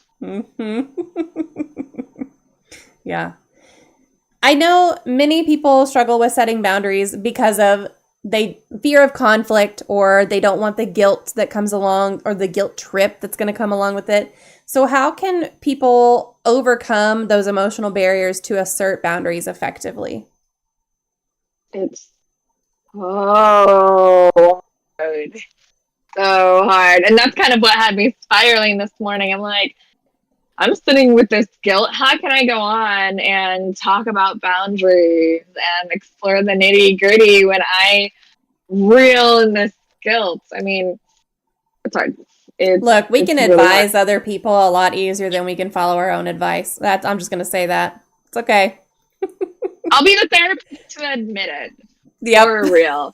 Yeah. I know many people struggle with setting boundaries because of they fear of conflict, or they don't want the guilt that comes along, or the guilt trip that's going to come along with it. So how can people overcome those emotional barriers to assert boundaries effectively? It's so hard. So hard. And that's kind of what had me spiraling this morning. I'm like, I'm sitting with this guilt. How can I go on and talk about boundaries and explore the nitty gritty when I reel in this guilt? I mean, it's hard. Look, we can really advise hard. other people a lot easier than we can follow our own advice. I'm just going to say that. It's okay. I'll be the therapist to admit it. Yep. For real.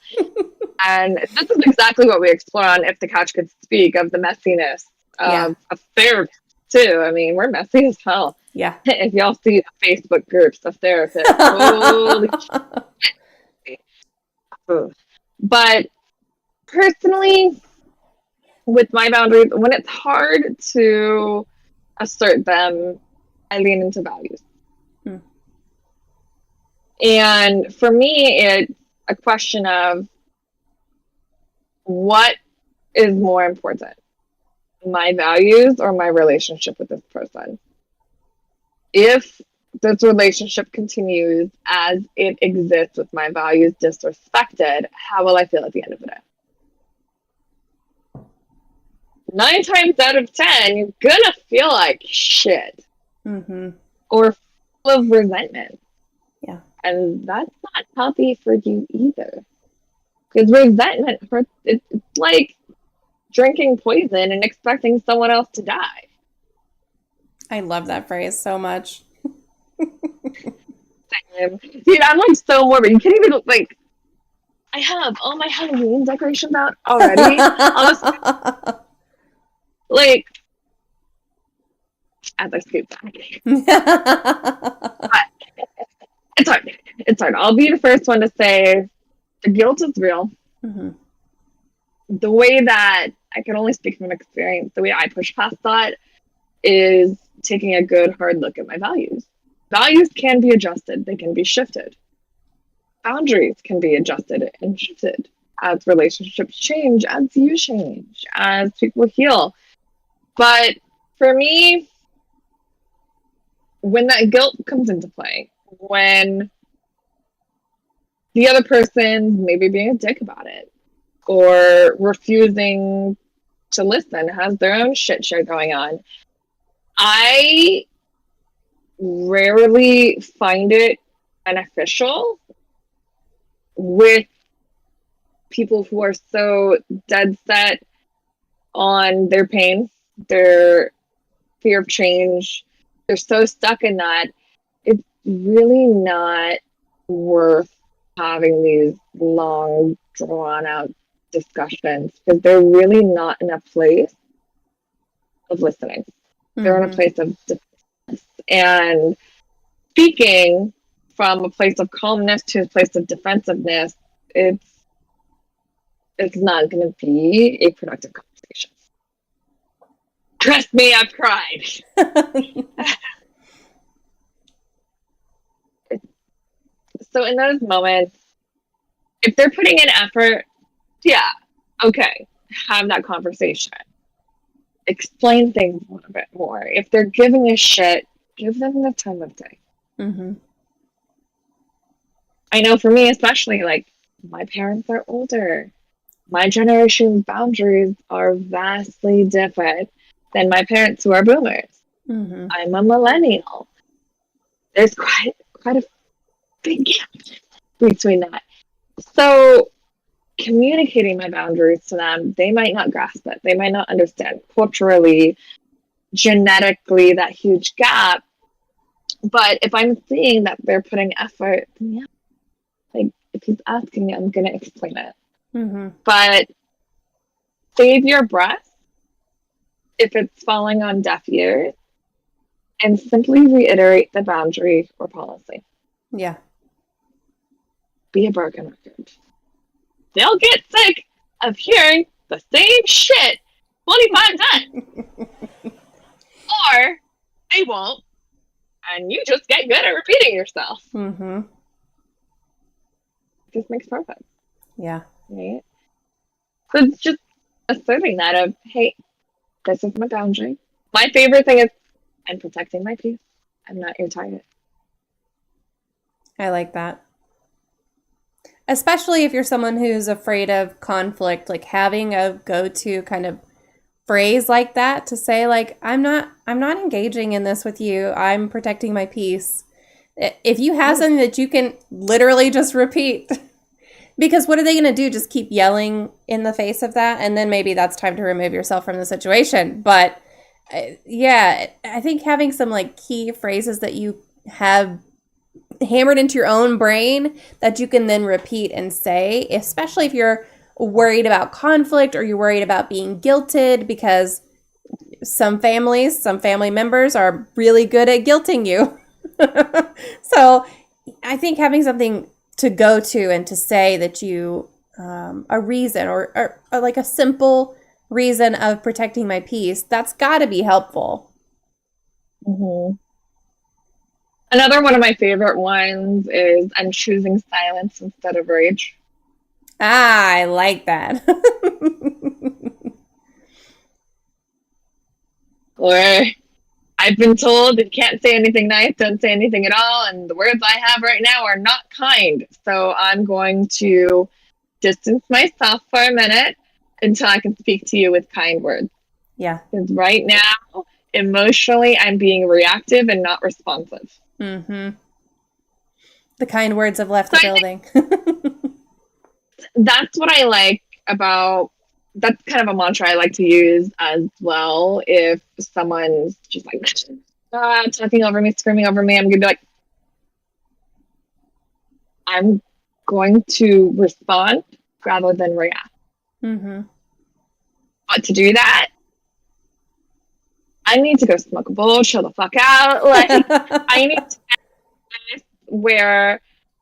And this is exactly what we explore on If the Couch Could Speak, of the messiness of therapy too. I mean, we're messy as hell. Yeah. If y'all see the Facebook groups of therapists, holy shit. But personally, with my boundaries, when it's hard to assert them, I lean into values. And for me, it's a question of what is more important, my values or my relationship with this person? If this relationship continues as it exists with my values disrespected, how will I feel at the end of the day? 9 times out of 10, you're gonna feel like shit. Or full of resentment. Yeah. And that's not healthy for you either. Because resentment hurts. It's like drinking poison and expecting someone else to die. I love that phrase so much. Dude, I'm like so morbid. You can't even like. I have all my Halloween decorations out already. Like, as I scoot back. It's hard. It's hard. I'll be the first one to say the guilt is real. The way that I can only speak from experience, the way I push past that is taking a good hard look at my values. Values can be adjusted, they can be shifted. Boundaries can be adjusted and shifted as relationships change, as you change, as people heal. But for me, when that guilt comes into play, when the other person maybe being a dick about it, or refusing to listen, has their own shit show going on, I rarely find it beneficial with people who are so dead set on their pain, their fear of change. They're so stuck in that. It's really not worth having these long, drawn out discussions, because they're really not in a place of listening. They're in a place of defense. And speaking from a place of calmness to a place of defensiveness, it's not going to be a productive conversation. Trust me, I've cried. So in those moments, if they're putting in effort, yeah, okay, have that conversation. Explain things a little bit more. If they're giving a shit, give them the time of day. I know for me, especially, like, my parents are older. My generation's boundaries are vastly different than my parents who are boomers. I'm a millennial. There's quite a big gap between that. So communicating my boundaries to them, they might not grasp it. They might not understand culturally, genetically, that huge gap. But if I'm seeing that they're putting effort, then yeah, like if he's asking, I'm gonna explain it. Mm-hmm. But save your breath if it's falling on deaf ears and simply reiterate the boundary or policy. Yeah. Be a broken record. They'll get sick of hearing the same shit 25 times. Or they won't, and you just get good at repeating yourself. Mm-hmm. It just makes perfect. Yeah. Right? So it's just asserting that of, hey, this is my boundary. My favorite thing is I'm protecting my peace. I'm not your target. I like that. Especially if you're someone who's afraid of conflict, like having a go-to kind of phrase like that to say like I'm not engaging in this with you. I'm protecting my peace. If you have something that you can literally just repeat, because what are they going to do? Just keep yelling in the face of that? And then maybe that's time to remove yourself from the situation. But yeah, I think having some like key phrases that you have hammered into your own brain that you can then repeat and say, especially if you're worried about conflict or you're worried about being guilted, because some family members are really good at guilting you. So I think having something to go to and to say that you, a reason or like a simple reason of protecting my peace, that's got to be helpful. Mm-hmm. Another one of my favorite ones is I'm choosing silence instead of rage. Ah, I like that. Or I've been told you can't say anything nice, don't say anything at all, and the words I have right now are not kind. So I'm going to distance myself for a minute until I can speak to you with kind words. Yeah. Because right now, emotionally, I'm being reactive and not responsive. Mm-hmm. The kind words have left So the building. That's what I like about, that's kind of a mantra I like to use as well. If someone's just like talking over me, screaming over me, I'm gonna be like, I'm going to respond rather than react. Mm-hmm. But to do that, I need to go smoke a bowl, chill the fuck out. Like I need to get where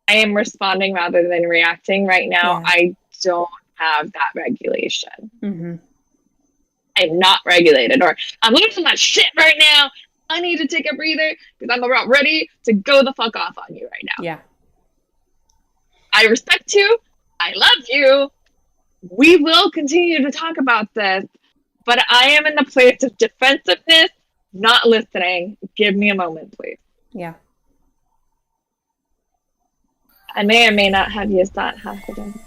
I am responding rather than reacting. Right now, Yeah. I don't have that regulation. Mm-hmm. I'm not regulated, or I'm losing my shit right now. I need to take a breather because I'm about ready to go the fuck off on you right now. Yeah. I respect you. I love you. We will continue to talk about this, but I am in the place of defensiveness, not listening. Give me a moment, please. Yeah. I may or may not have used that half a dozen.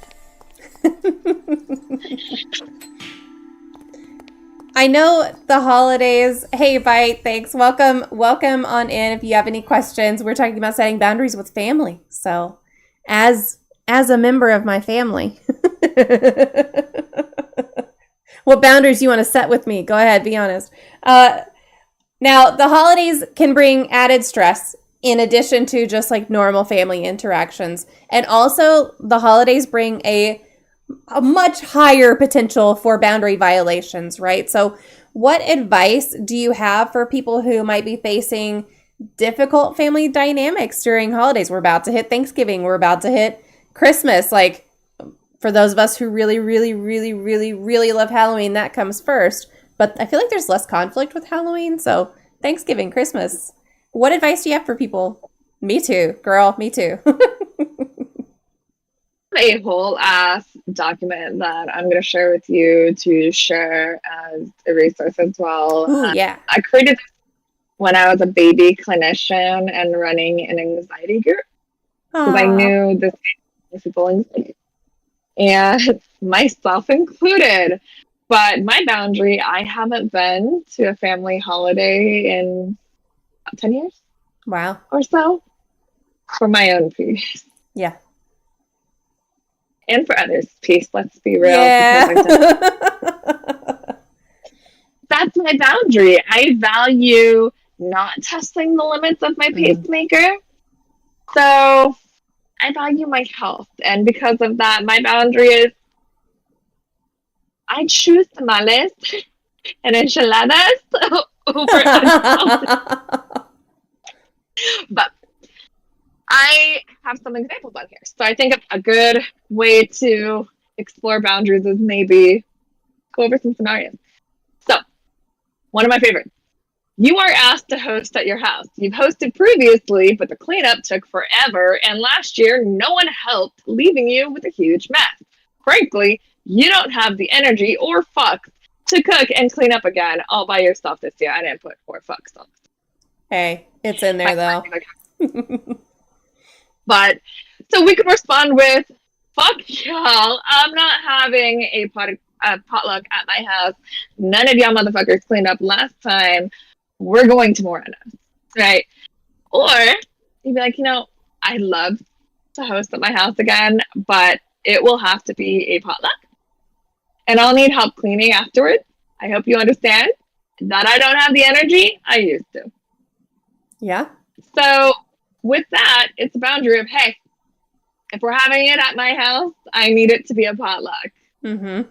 I know the holidays. Hey, Bite, thanks. Welcome on in. If you have any questions, we're talking about setting boundaries with family. So, as a member of my family, what boundaries you want to set with me? Go ahead, be honest. Now, the holidays can bring added stress in addition to just like normal family interactions, and also the holidays bring a much higher potential for boundary violations, right? So what advice do you have for people who might be facing difficult family dynamics during holidays? We're about to hit Thanksgiving. We're about to hit Christmas. Like for those of us who really, really, really, really, really love Halloween, that comes first. But I feel like there's less conflict with Halloween. So Thanksgiving, Christmas. What advice do you have for people? Me too, girl. Me too. A whole ass document that I'm going to share with you to share as a resource as well. Ooh, yeah. I created this when I was a baby clinician and running an anxiety group because I knew this people anxiety, and myself included. But my boundary, I haven't been to a family holiday in about 10 years. Wow. Or so for my own peace. Yeah. and for others' peace. Let's be real. Yeah. That's my boundary. I value not testing the limits of my pacemaker. So I value my health. And because of that, my boundary is I choose tamales and enchiladas over unsalted. But I have some examples on here. So I think a good way to explore boundaries is maybe go over some scenarios. So, one of my favorites. You are asked to host at your house. You've hosted previously, but the cleanup took forever, and last year no one helped, leaving you with a huge mess. Frankly, you don't have the energy or fucks to cook and clean up again all by yourself this year. I didn't put more fucks on. Hey, it's in there though. But so we could respond with, fuck y'all, I'm not having a potluck at my house. None of y'all motherfuckers cleaned up last time. We're going to Morena's, right? Or you'd be like, I'd love to host at my house again, but it will have to be a potluck. And I'll need help cleaning afterwards. I hope you understand that I don't have the energy I used to. Yeah. So with that, it's a boundary of, hey, if we're having it at my house, I need it to be a potluck. Mm-hmm.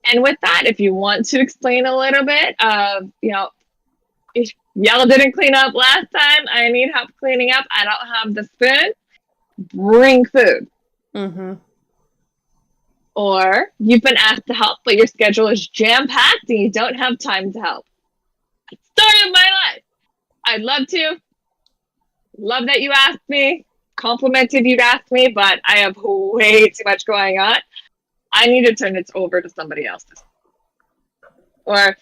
And with that, if you want to explain a little bit of, if y'all didn't clean up last time, I need help cleaning up. I don't have the spoon. Bring food. Mm-hmm. Or you've been asked to help, but your schedule is jam-packed and you don't have time to help. Story of my life. I'd love to. Love that you asked me. Complimented you'd ask me, but I have way too much going on. I need to turn it over to somebody else. Or,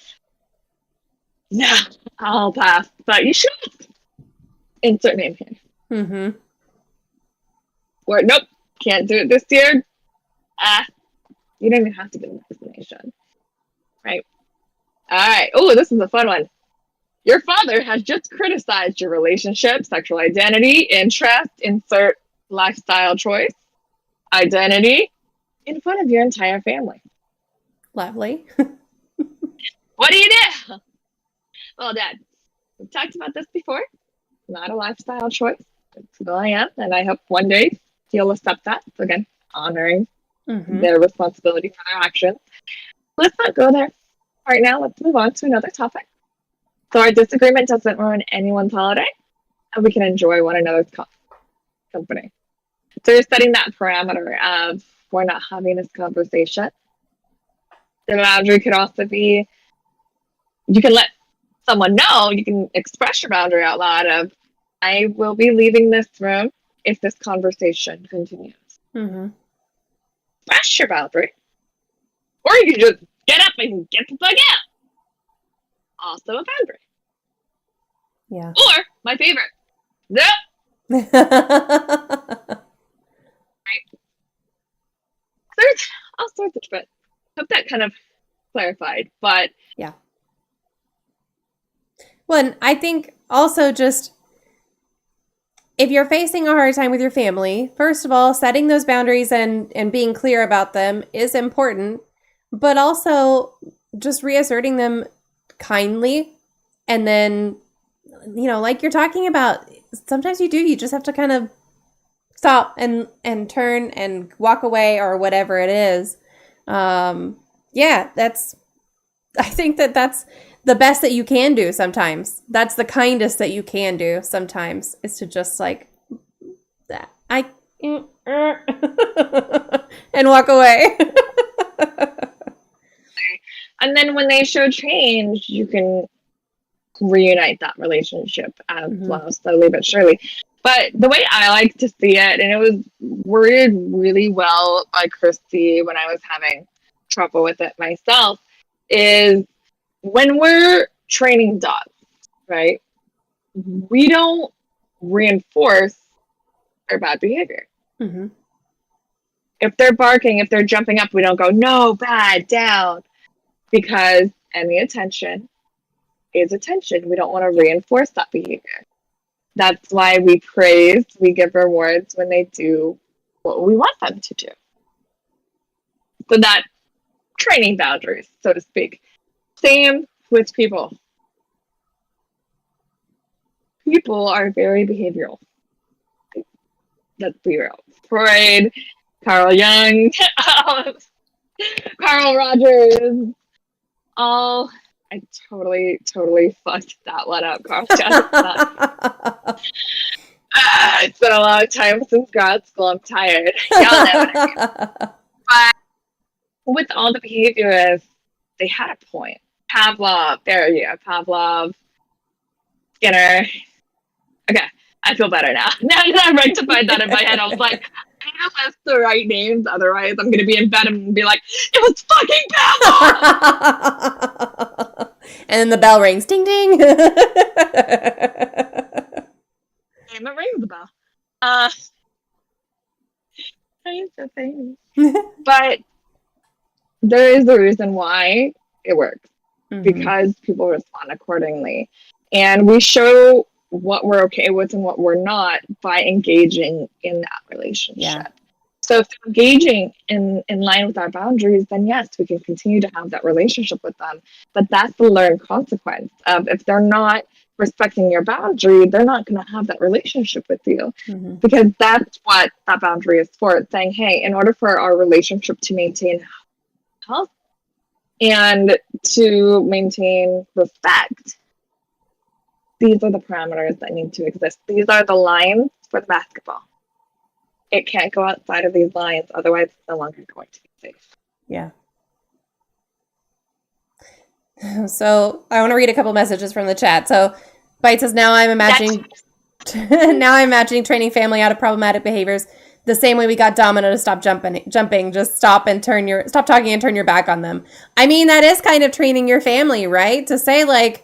no, I'll pass. But you should insert name here. Mm-hmm. Or, nope, can't do it this year. You don't even have to give an explanation. Right? All right. Oh, this is a fun one. Your father has just criticized your relationship, sexual identity, interest, insert lifestyle choice, identity, in front of your entire family. Lovely. What do you do? Well, Dad, we've talked about this before. Not a lifestyle choice. It's who I am, and I hope one day he'll accept that. So again, honoring their responsibility for their actions. Let's not go there right now. Let's move on to another topic. So our disagreement doesn't ruin anyone's holiday, and we can enjoy one another's company. So you're setting that parameter of we're not having this conversation. The boundary could also be you can let someone know, you can express your boundary out loud of I will be leaving this room if this conversation continues. Mm-hmm. Express your boundary. Or you can just get up and get the fuck out. Also a boundary. Yeah. Or my favorite. Nope. Right. There's all sorts of shit. Hope that kind of clarified. But yeah. Well, and I think also just if you're facing a hard time with your family, first of all, setting those boundaries and being clear about them is important, but also just reasserting them kindly. And then, like you're talking about, sometimes you just have to kind of stop and turn and walk away or whatever it is. I think that's the best that you can do sometimes. That's the kindest that you can do sometimes is to just like that. And walk away. And then when they show change, you can reunite that relationship as well, slowly but surely. But the way I like to see it, and it was worded really well by Christy when I was having trouble with it myself, is when we're training dogs, right, we don't reinforce their bad behavior. Mm-hmm. If they're barking, if they're jumping up, we don't go, no, bad, down. Because any attention is attention. We don't want to reinforce that behavior. That's why we praise, we give rewards when they do what we want them to do. So that training boundaries, so to speak. Same with people. People are very behavioral. Let's be real. Freud, Carl Jung, Carl Rogers, all. I totally fucked that one up, Carl Jung. It's been a long time since grad school. I'm tired. Y'all know what I mean. But with all the behaviorists, they had a point. Pavlov, there you go. Pavlov, Skinner. Okay, I feel better now. Now that I rectified that in my head, I was like, I need to list the right names, otherwise I'm going to be in bed and be like, it was fucking Pavlov! And then the bell rings. Ding, ding. And it rings the bell. It's so funny. But there is a reason why it works. Mm-hmm. Because people respond accordingly. And we show what we're okay with and what we're not by engaging in that relationship. Yeah. So if they're engaging in line with our boundaries, then yes, we can continue to have that relationship with them. But that's the learned consequence of if they're not respecting your boundary, they're not going to have that relationship with you. Mm-hmm. Because that's what that boundary is for. It's saying, hey, in order for our relationship to maintain health and to maintain respect, these are the parameters that need to exist. These are the lines for the basketball. It can't go outside of these lines, otherwise it's no longer going to be safe. Yeah. So I want to read a couple messages from the chat. So Bite says, now I'm imagining training family out of problematic behaviors the same way we got Domino to stop jumping. Just stop talking and turn your back on them. I mean, that is kind of training your family, right? To say, like,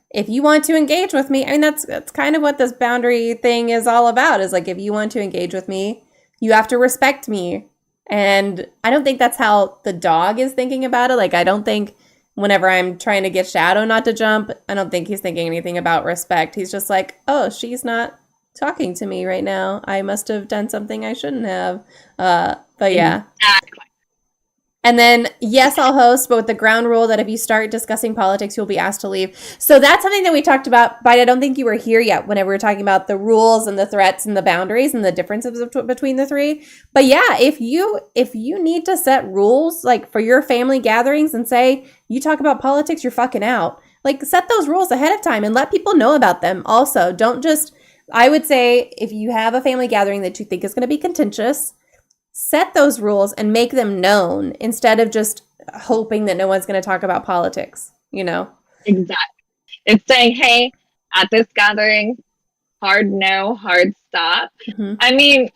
if you want to engage with me, I mean, that's kind of what this boundary thing is all about, is like, if you want to engage with me, you have to respect me. And I don't think that's how the dog is thinking about it. Like, I don't think whenever I'm trying to get Shadow not to jump, I don't think he's thinking anything about respect. He's just like, oh, she's not talking to me right now. I must have done something I shouldn't have. But yeah. Exactly. And then, yes, I'll host, but with the ground rule that if you start discussing politics, you'll be asked to leave. So that's something that we talked about, but I don't think you were here yet whenever we were talking about the rules and the threats and the boundaries and the differences between the three. But yeah, if you need to set rules, like for your family gatherings and say, you talk about politics, you're fucking out. Like, set those rules ahead of time and let people know about them. Also, don't just, I would say, if you have a family gathering that you think is going to be contentious, set those rules and make them known instead of just hoping that no one's going to talk about politics, you know? Exactly. It's saying, hey, at this gathering, hard no, hard stop. Mm-hmm. I mean,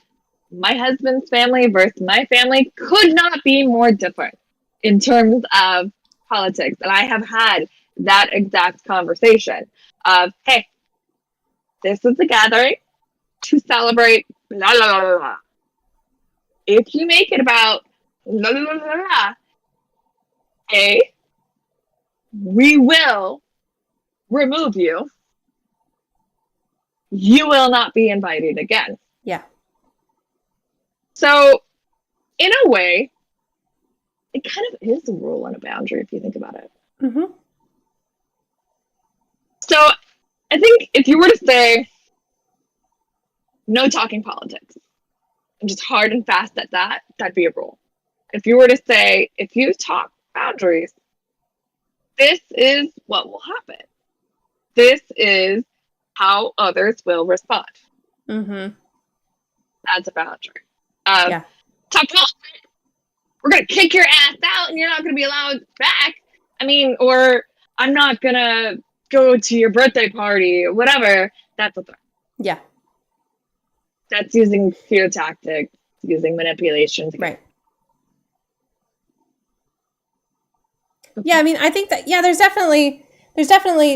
my husband's family versus my family could not be more different in terms of politics. And I have had that exact conversation of, hey, this is a gathering to celebrate blah, blah, blah, blah. If you make it about blah, blah, blah, blah, A, we will remove you. You will not be invited again. Yeah. So, in a way, it kind of is a rule and a boundary if you think about it. Mm-hmm. So, I think if you were to say, no talking politics, and just hard and fast at that, that'd be a rule. If you were to say, if you talk boundaries, this is what will happen. This is how others will respond. Mm-hmm. That's a boundary. Talk politics. We're going to kick your ass out and you're not going to be allowed back. I mean, or I'm not going to go to your birthday party or whatever. That's a threat. Yeah. That's using fear tactics, using manipulation. Right. Yeah, I mean, I think that, there's definitely,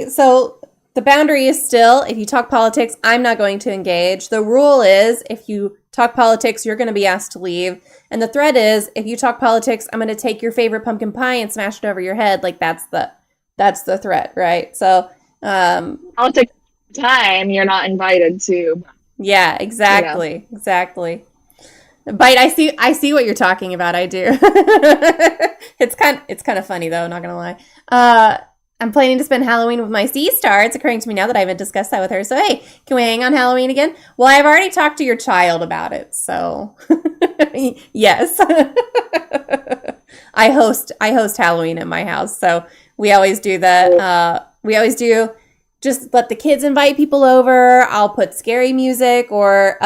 so the boundary is still, if you talk politics, I'm not going to engage. The rule is, if you talk politics, you're going to be asked to leave. And the threat is, if you talk politics, I'm going to take your favorite pumpkin pie and smash it over your head. Like, that's the threat, right? So, politics time, you're not invited to. Yeah, exactly. Exactly. Bite, I see what you're talking about. I do. It's kind of funny though, not gonna lie. I'm planning to spend Halloween with my C-star. It's occurring to me now that I haven't discussed that with her. So hey, can we hang on Halloween again? Well, I've already talked to your child about it, so yes. I host Halloween at my house, so we always do that. We always do just let the kids invite people over. I'll put scary music or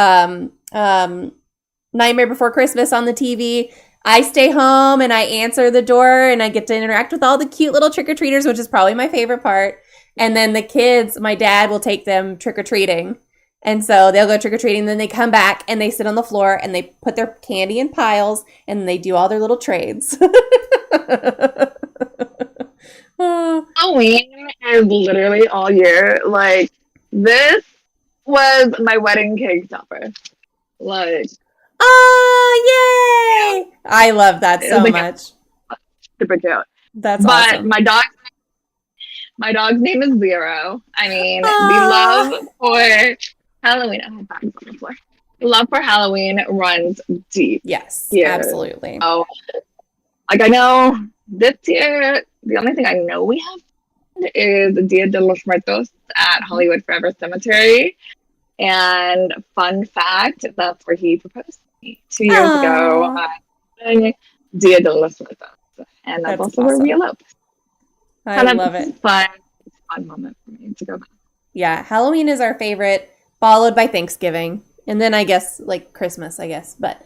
Nightmare Before Christmas on the TV. I stay home and I answer the door and I get to interact with all the cute little trick-or-treaters, which is probably my favorite part. And then the kids, my dad will take them trick-or-treating. And so they'll go trick-or-treating, then they come back and they sit on the floor and they put their candy in piles and they do all their little trades. Halloween is literally all year. Like, this was my wedding cake topper. Like, oh, yay! I love that so much. Super cute. That's awesome. But my dog's name is Zero. I mean, the love for Halloween. Oh, bags on the floor. The love for Halloween runs deep. Yes, here. Absolutely. Oh, like I know this year, the only thing I know we have is Dia de los Muertos at Hollywood Forever Cemetery. And fun fact, that's where he proposed to me 2 years ago. Dia de los Muertos. And that's also awesome. Where we eloped. I love it. Fun moment for me to go back. Yeah, Halloween is our favorite, followed by Thanksgiving. And then I guess, like, Christmas, I guess. But,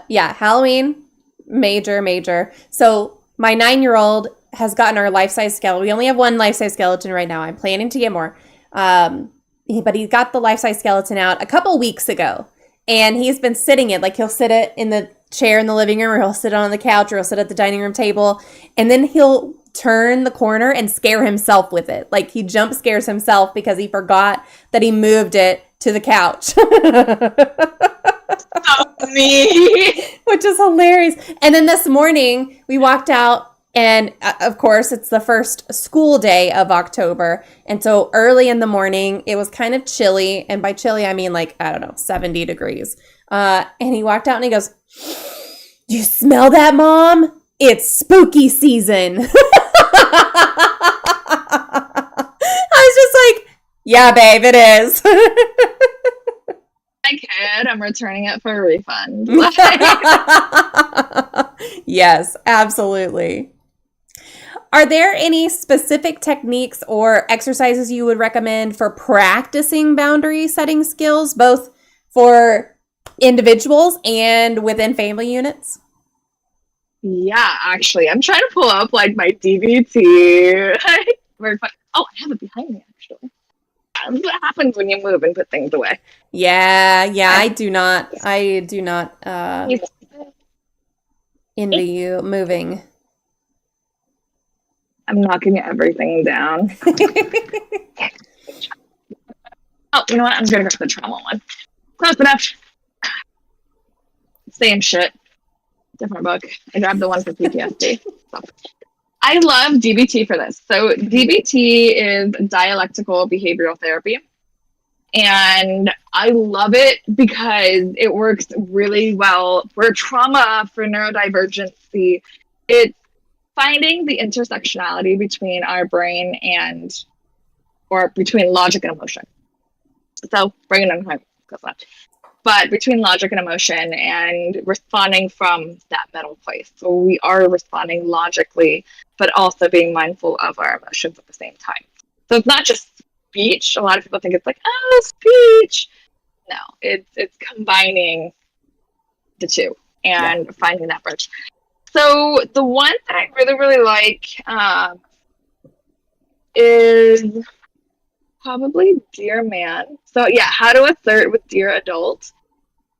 yeah, Halloween, major. So my 9-year-old has gotten our life-size skeleton. We only have one life-size skeleton right now. I'm planning to get more. But he got the life-size skeleton out a couple weeks ago. And he's been sitting it. Like, he'll sit it in the chair in the living room, or he'll sit on the couch, or he'll sit at the dining room table. And then he'll turn the corner and scare himself with it. Like, he jump scares himself because he forgot that he moved it to the couch. Oh, me. Which is hilarious. And then this morning, we walked out. And of course, it's the first school day of October. And so early in the morning, it was kind of chilly. And by chilly, I mean like, I don't know, 70 degrees. And he walked out and he goes, "You smell that, Mom? It's spooky season." I was just like, "Yeah, babe, it is." I kid, I'm returning it for a refund. Yes, absolutely. Are there any specific techniques or exercises you would recommend for practicing boundary setting skills, both for individuals and within family units? Yeah, actually, I'm trying to pull up like my DVT. Very fun. Oh, I have it behind me, actually. That's what happens when you move and put things away. Yeah, I do not envy you moving. I'm knocking everything down. Oh, you know what? I'm gonna go for the trauma one. Close enough. Same shit. Different book. I grabbed the one for PTSD. So. I love DBT for this. So DBT is dialectical behavioral therapy. And I love it because it works really well for trauma, for neurodivergency. It's finding the intersectionality between our brain or between logic and emotion. So bring it in, but between logic and emotion and responding from that middle place. So we are responding logically, but also being mindful of our emotions at the same time. So it's not just speech. A lot of people think it's like, oh, speech. No, it's combining the two and finding that bridge. So the one that I really, really like is probably Dear Man. So yeah, how to assert with Dear Adult.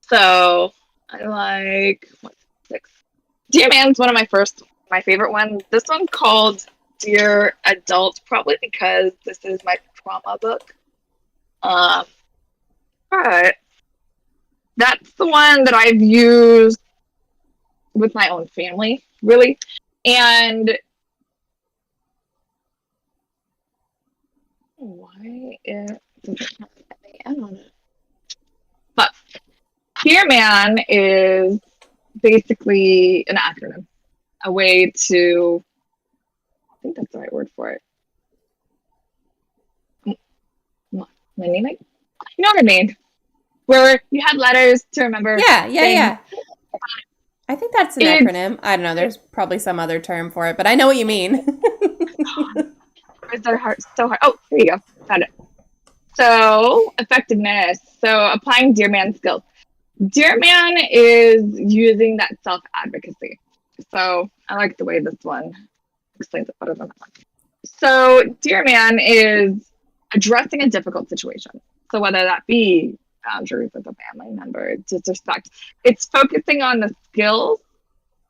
So I like what's 6. Dear Man's one of my favorite ones. This one's called Dear Adult, probably because this is my trauma book. But that's the one that I've used with my own family, really. And why it doesn't have any N on it. But Dear Dear Man is basically an acronym, a way to, I think that's the right word for it. My name, you know what I mean? Where you had letters to remember. Yeah. I think that's an acronym. I don't know. There's probably some other term for it, but I know what you mean. Words are so hard. Oh, here you go. Found it. So, effectiveness. So, applying Dear Man skills. Dear Man is using that self-advocacy. So, I like the way this one explains it better than that one. So, Dear Man is addressing a difficult situation. So, whether that be boundaries with a family member, disrespect, it's focusing on the skills,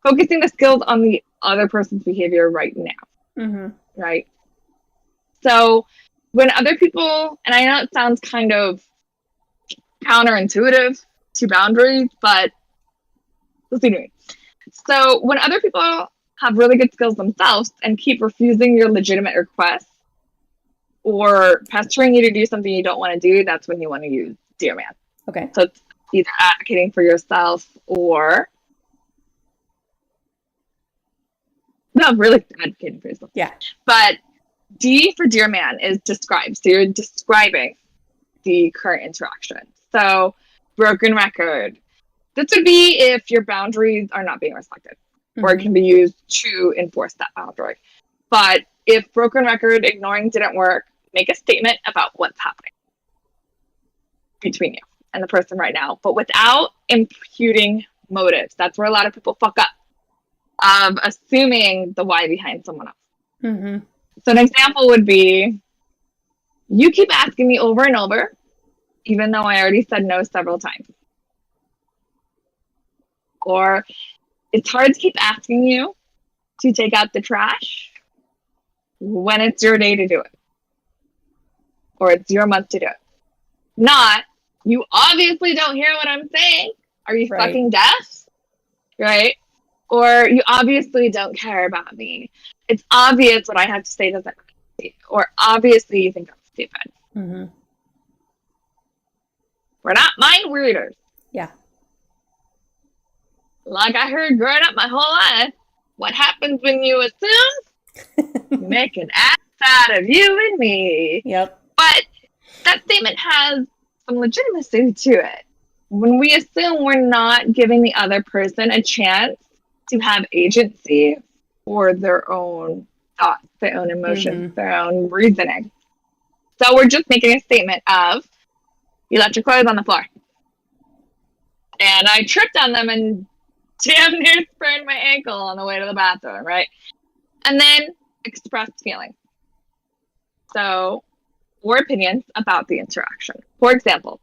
focusing the skills on the other person's behavior right now. Right? So, when other people, and I know it sounds kind of counterintuitive to boundaries, but let's do it. So, when other people have really good skills themselves and keep refusing your legitimate requests or pestering you to do something you don't want to do, that's when you want to use Dear Man. Okay. So, it's either advocating for yourself or no, really advocating for yourself. Yeah. But D for Dear Man is describe. So you're describing the current interaction. So broken record. This would be if your boundaries are not being respected, or it can be used to enforce that boundary. But if broken record, ignoring didn't work, make a statement about what's happening between you and the person right now, but without imputing motives. That's where a lot of people fuck up. Assuming the why behind someone else. So an example would be, you keep asking me over and over, even though I already said no several times. Or, it's hard to keep asking you to take out the trash when it's your day to do it. Or it's your month to do it. Not, you obviously don't hear what I'm saying. Are you fucking deaf? Right? Or you obviously don't care about me. It's obvious what I have to say doesn't matter. Or obviously you think I'm stupid. We're not mind readers. Yeah. Like I heard growing up my whole life, what happens when you assume? You make an ass out of you and me. Yep. But that statement has some legitimacy to it. When we assume, we're not giving the other person a chance to have agency for their own thoughts, their own emotions, their own reasoning. So we're just making a statement of, you left your clothes on the floor. And I tripped on them and damn near sprained my ankle on the way to the bathroom, right? And then expressed feelings. So, or opinions about the interaction. For example,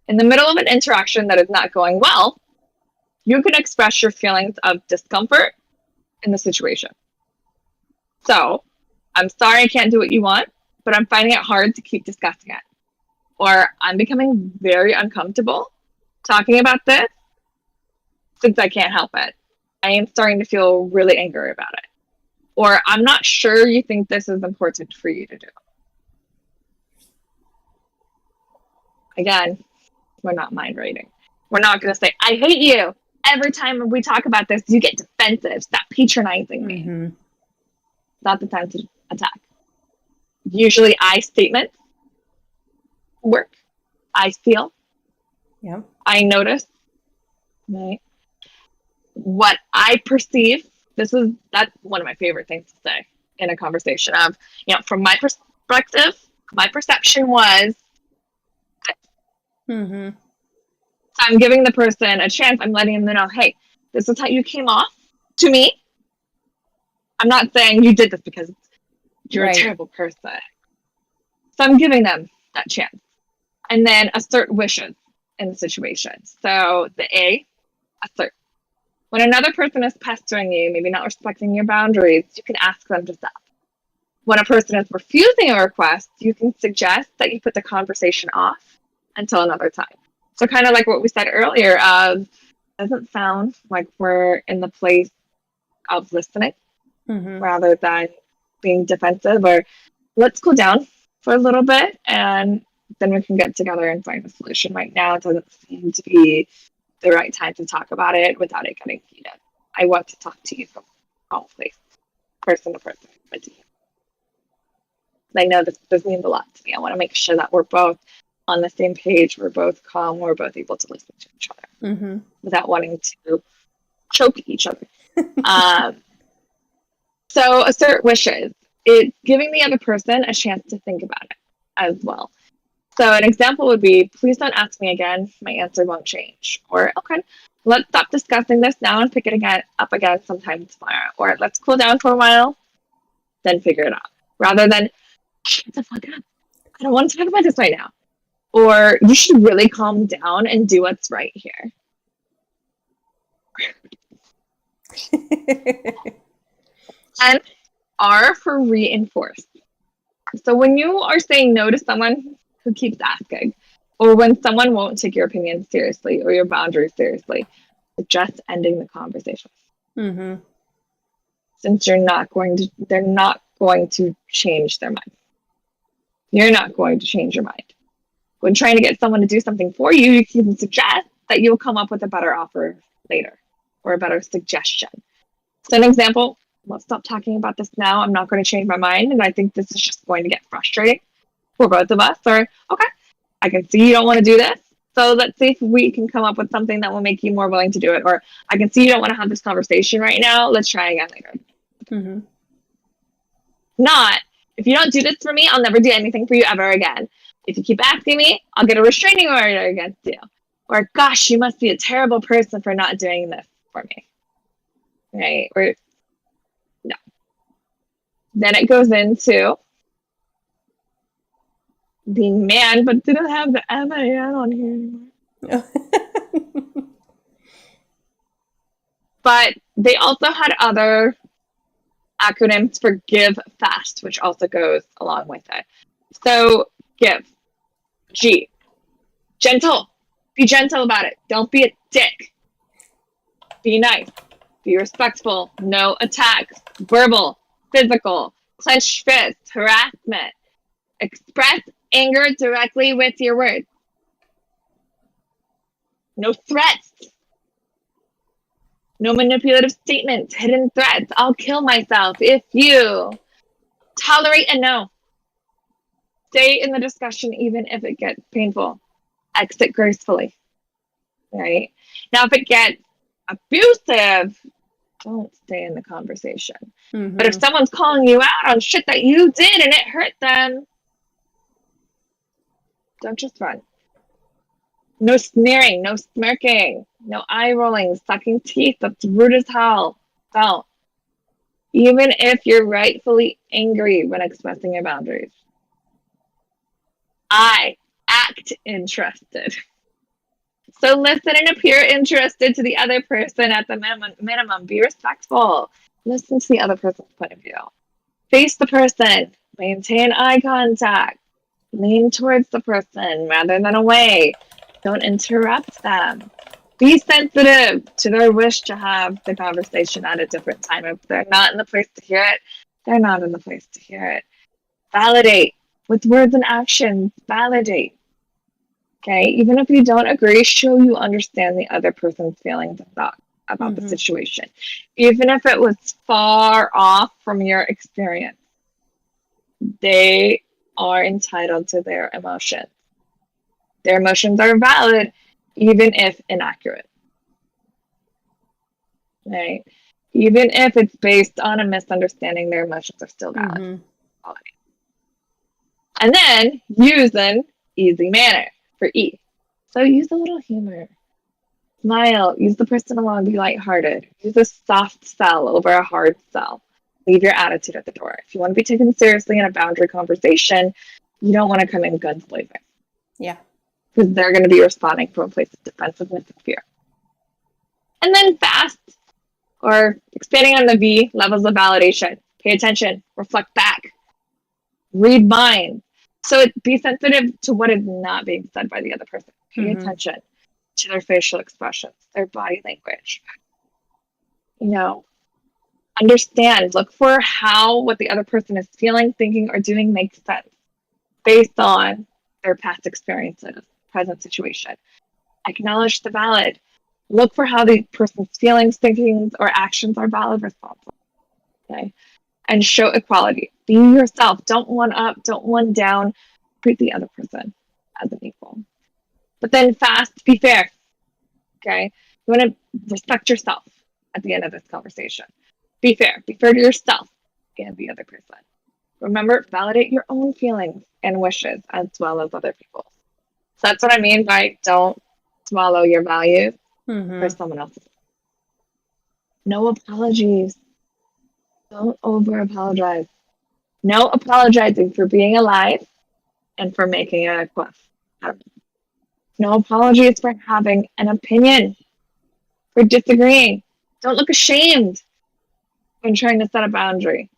in the middle of an interaction that is not going well, you can express your feelings of discomfort in the situation. So, I'm sorry I can't do what you want, but I'm finding it hard to keep discussing it. Or, I'm becoming very uncomfortable talking about this since I can't help it. I am starting to feel really angry about it. Or, I'm not sure you think this is important for you to do. Again, we're not mind reading. We're not going to say, I hate you. Every time we talk about this, you get defensive. Stop patronizing me. Not the time to attack. Usually I statements work. I feel. Yeah. I notice. Right. What I perceive. That's one of my favorite things to say in a conversation of, from my perspective, my perception was. So I'm giving the person a chance. I'm letting them know, hey, this is how you came off to me. I'm not saying you did this because you're a terrible person. So I'm giving them that chance. And then assert wishes in the situation. So the A, assert. When another person is pestering you, maybe not respecting your boundaries, you can ask them to stop. When a person is refusing a request, you can suggest that you put the conversation off until another time. So kind of like what we said earlier, doesn't sound like we're in the place of listening rather than being defensive, or let's cool down for a little bit and then we can get together and find a solution. Right now, it doesn't seem to be the right time to talk about it without it getting heated. I want to talk to you from a calm place, person to person. I know this means a lot to me. I want to make sure that we're both on the same page. We're both calm. We're both able to listen to each other without wanting to choke each other. So assert wishes. It's giving the other person a chance to think about it as well. So an example would be, please don't ask me again. My answer won't change. Or, okay, let's stop discussing this now and pick it up again sometime tomorrow. Or let's cool down for a while, then figure it out. Rather than, shut the fuck up. I don't want to talk about this right now. Or you should really calm down and do what's right here. And R for reinforce. So when you are saying no to someone who keeps asking, or when someone won't take your opinion seriously or your boundaries seriously, suggest ending the conversation. Since they're not going to change their mind. You're not going to change your mind. When trying to get someone to do something for you, you can suggest that you'll come up with a better offer later or a better suggestion. So an example, let's stop talking about this now. I'm not going to change my mind. And I think this is just going to get frustrating for both of us. Or, okay, I can see you don't want to do this. So let's see if we can come up with something that will make you more willing to do it. Or I can see you don't want to have this conversation right now. Let's try again later. Not, if you don't do this for me, I'll never do anything for you ever again. If you keep asking me, I'll get a restraining order against you. Or, gosh, you must be a terrible person for not doing this for me. Right? Or, no. Then it goes into being man, but didn't have the MAN on here anymore. But they also had other acronyms for give fast, which also goes along with it. So give. G. Gentle. Be gentle about it. Don't be a dick. Be nice. Be respectful. No attacks. Verbal. Physical. Clenched fists. Harassment. Express anger directly with your words. No threats. No manipulative statements. Hidden threats. I'll kill myself if you tolerate a no. Stay in the discussion even if it gets painful. Exit gracefully. Right? Now, if it gets abusive, don't stay in the conversation. But if someone's calling you out on shit that you did and it hurt them, don't just run. No sneering, no smirking, no eye rolling, sucking teeth. That's rude as hell. Don't. Even if you're rightfully angry when expressing your boundaries. I act interested. So listen and appear interested to the other person at the minimum. Be respectful. Listen to the other person's point of view. Face the person. Maintain eye contact. Lean towards the person rather than away. Don't interrupt them. Be sensitive to their wish to have the conversation at a different time. If they're not in the place to hear it, they're not in the place to hear it. Validate. With words and actions, validate. Okay? Even if you don't agree, show you understand the other person's feelings about the situation. Even if it was far off from your experience, they are entitled to their emotions. Their emotions are valid, even if inaccurate. Right? Even if it's based on a misunderstanding, their emotions are still valid. And then use an easy manner for E. So use a little humor. Smile. Use the person alone. Be lighthearted. Use a soft sell over a hard sell. Leave your attitude at the door. If you want to be taken seriously in a boundary conversation, you don't want to come in guns blazing. Yeah. Because they're going to be responding from a place of defensiveness and fear. And then fast, or expanding on the V, levels of validation. Pay attention. Reflect back. Read minds. So be sensitive to what is not being said by the other person. Pay attention to their facial expressions, their body language. Understand. Look for how what the other person is feeling, thinking, or doing makes sense based on their past experiences, present situation. Acknowledge the valid. Look for how the person's feelings, thinkings, or actions are valid responses. Okay. And show equality. Be yourself. Don't one up, don't one down. Treat the other person as an equal. But then fast, be fair. Okay. You want to respect yourself at the end of this conversation. Be fair. Be fair to yourself and the other person. Remember, validate your own feelings and wishes as well as other people's. So that's what I mean by don't swallow your values for someone else's. No apologies. Don't over apologize. No apologizing for being alive and for making a request. No apologies for having an opinion, for disagreeing. Don't look ashamed when trying to set a boundary.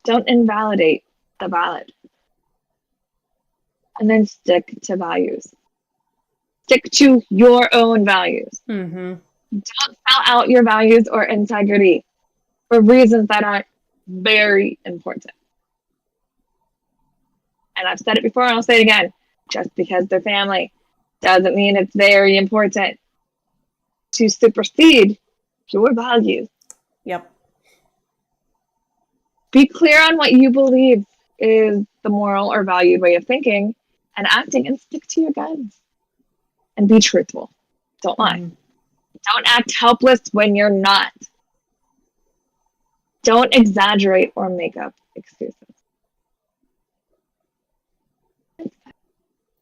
Don't invalidate the valid. And then stick to values. Stick to your own values. Don't sell out your values or integrity for reasons that are very important. And I've said it before and I'll say it again. Just because they're family doesn't mean it's very important to supersede your values. Yep. Be clear on what you believe is the moral or valued way of thinking and acting, and stick to your guns. And be truthful. Don't lie. Don't act helpless when you're not. Don't exaggerate or make up excuses.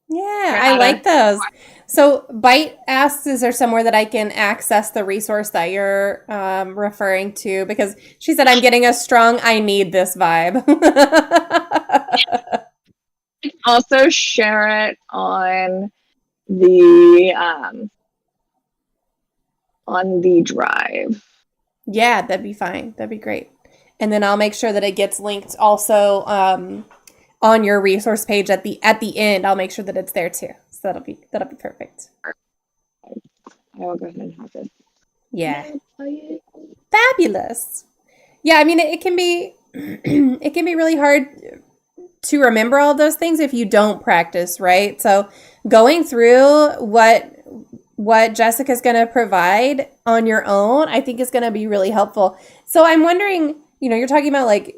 Yeah, I like those. So Bite asks, is there somewhere that I can access the resource that you're referring to? Because she said, I'm getting a strong, I need this vibe. Also share it on the drive. Yeah, that'd be fine. That'd be great. And then I'll make sure that it gets linked also on your resource page at the end. I'll make sure that it's there too. So that'll be perfect. I will go ahead and have it. Yeah. Fabulous. Yeah, I mean it can be it can be really hard to remember all of those things if you don't practice, right? So going through what Jessica's going to provide on your own, I think is going to be really helpful. So I'm wondering, you're talking about like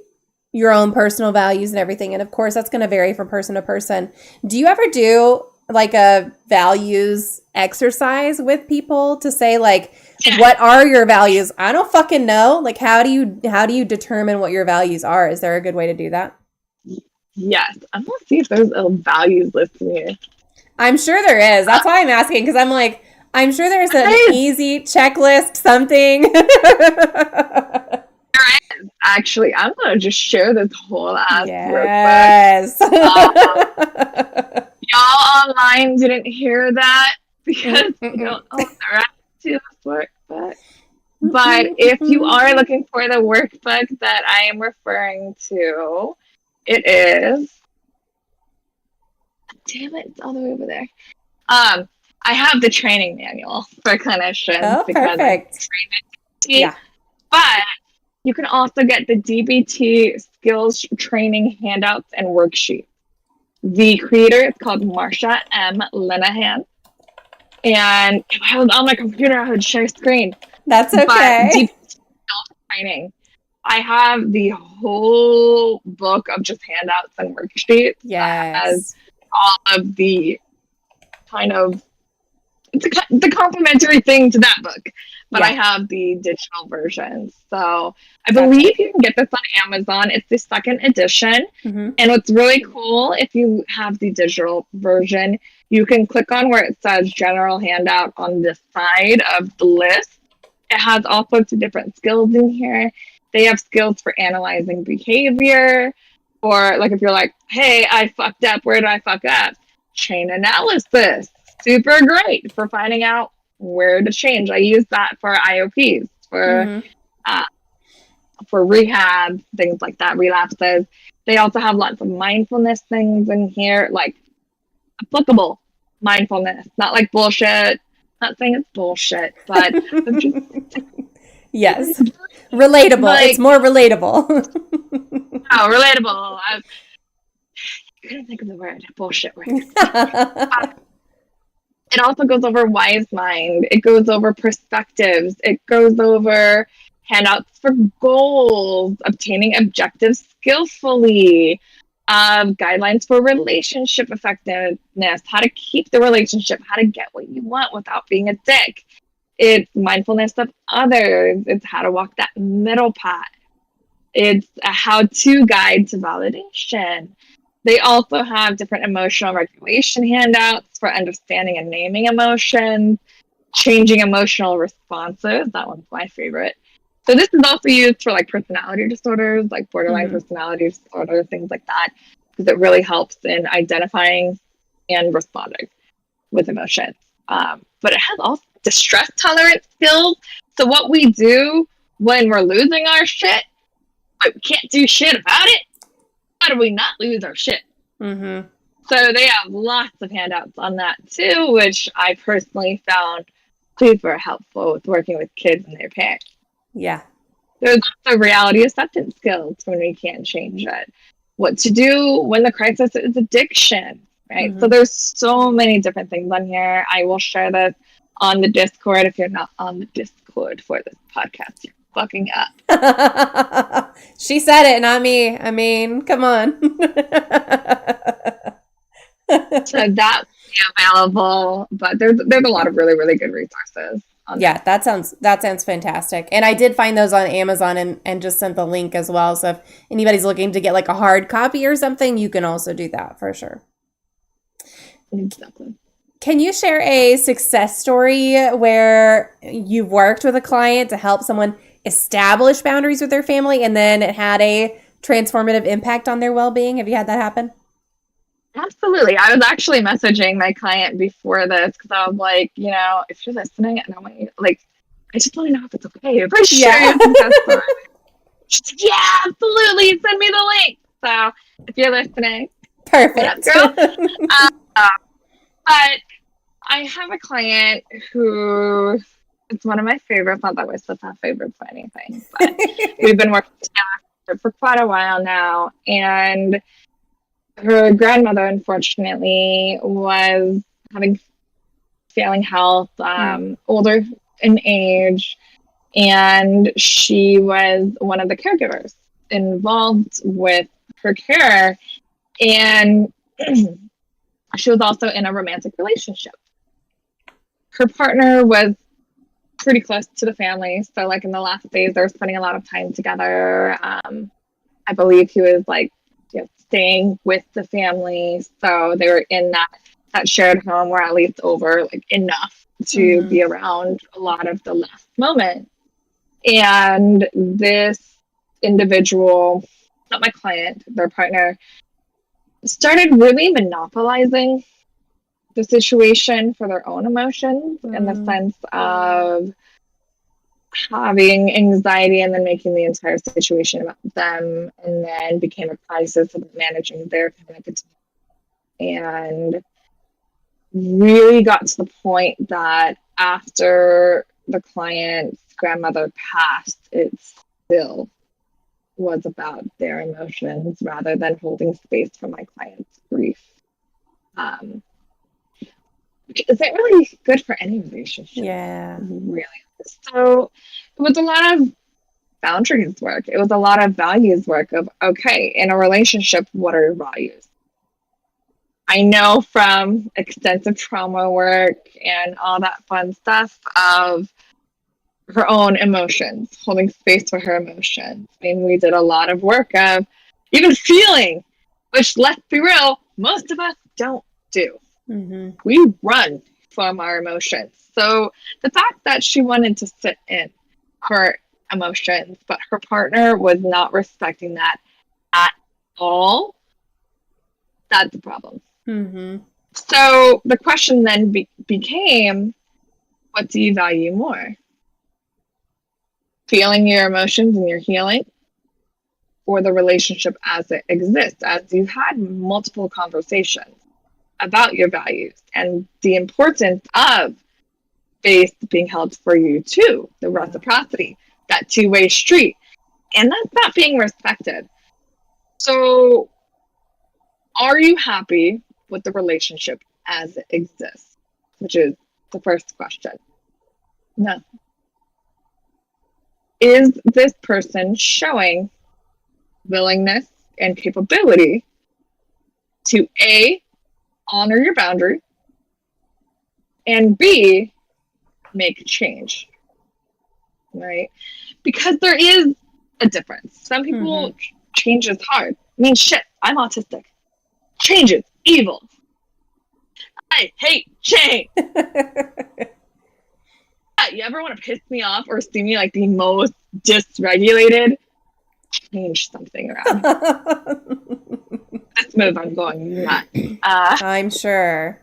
your own personal values and everything. And of course, that's going to vary from person to person. Do you ever do like a values exercise with people to say like, what are your values? I don't fucking know. Like, how do you determine what your values are? Is there a good way to do that? Yes. I'm going to see if there's a values list in here. I'm sure there is. That's why I'm asking, because I'm like, I'm sure there's an easy checklist, something. Actually, I'm going to just share this whole ass yes. workbook. Y'all online didn't hear that because you don't own the right to this workbook. But if you are looking for the workbook that I am referring to, it is... Damn it, it's all the way over there. I have the training manual for clinicians because perfect. Yeah. But you can also get the DBT skills training handouts and worksheets. The creator is called Marsha M. Linehan. And if I was on my computer, I would share screen. That's okay. But DBT skills training, I have the whole book of just handouts and worksheets. Yes. All of the kind of the complementary thing to that book, but I have the digital version. So I believe you can get this on Amazon. It's the second edition. And what's really cool, if you have the digital version, you can click on where it says general handout on the side of the list. It has all sorts of different skills in here. They have skills for analyzing behavior, or like if you're like, hey, I fucked up, where did I fuck up? Chain analysis. Super great for finding out where to change. I use that for IOPs, for rehab, things like that, relapses. They also have lots of mindfulness things in here, like applicable mindfulness, not like bullshit. Not saying it's bullshit, but just, yes, relatable. Like, it's more relatable. Relatable. I couldn't think of the word bullshit right. It also goes over wise mind. It goes over perspectives. It goes over handouts for goals, obtaining objectives skillfully, guidelines for relationship effectiveness, how to keep the relationship, how to get what you want without being a dick. It's mindfulness of others. It's how to walk that middle path. It's a how-to guide to validation. They also have different emotional regulation handouts for understanding and naming emotions, changing emotional responses. That one's my favorite. So this is also used for like personality disorders, like borderline personality disorder, things like that, because it really helps in identifying and responding with emotions. But it has also distress tolerance skills. So what we do when we're losing our shit, but we can't do shit about it, how do we not lose our shit? Mm-hmm. So they have lots of handouts on that too, which I personally found super helpful with working with kids and their parents. Yeah. There's also reality acceptance skills when we can't change it. What to do when the crisis is addiction, right? So there's so many different things on here. I will share this on the Discord. If you're not on the Discord for this podcast, you're fucking up. She said it, not me. I mean, come on. So that's available, but there's a lot of really, really good resources. Yeah, that sounds fantastic. And I did find those on Amazon and just sent the link as well. So if anybody's looking to get like a hard copy or something, you can also do that for sure. Exactly. Can you share a success story where you've worked with a client to help someone establish boundaries with their family and then it had a transformative impact on their well-being? Have you had that happen? Absolutely. I was actually messaging my client before this because I was like, you know, if you're listening, and I want you, like, I just want to know if it's okay if I share your success story. She's like, yeah, absolutely. Send me the link. So if you're listening, perfect, girl. But I have a client who it's one of my favorites. Not that we're supposed to have favorites or anything, but we've been working together for quite a while now, and her grandmother, unfortunately, was having failing health, older in age, and she was one of the caregivers involved with her care. And she was also in a romantic relationship. Her partner was pretty close to the family. So, like, in the last days, they were spending a lot of time together. I believe he was, like, staying with the family, so they were in that shared home, or at least over like enough to be around a lot of the last moment. And this individual, not my client, their partner, started really monopolizing the situation for their own emotions in the sense of having anxiety and then making the entire situation about them, and then became a crisis of managing their negativity, and really got to the point that after the client's grandmother passed, it still was about their emotions rather than holding space for my client's grief. Is it really good for any relationship? Yeah. Really. So it was a lot of boundaries work. It was a lot of values work of, okay, in a relationship, what are your values? I know from extensive trauma work and all that fun stuff of her own emotions, holding space for her emotions. I mean, we did a lot of work of even feeling, which, let's be real, most of us don't do. We run from our emotions. So the fact that she wanted to sit in her emotions, but her partner was not respecting that at all, that's the problem. So the question then became, what do you value more? Feeling your emotions and your healing, or the relationship as it exists, as you've had multiple conversations about your values and the importance of space being held for you too, the reciprocity, that two-way street, and that's not being respected. So are you happy with the relationship as it exists? which is the first question. No. Is this person showing willingness and capability to A, honor your boundary, and B, make change? Right? Because there is a difference. Some people, change is hard. I mean, shit, I'm autistic. Change is evil. I hate change. You ever want to piss me off or see me like the most dysregulated? Change something around. This move, I'm going nuts. I'm sure.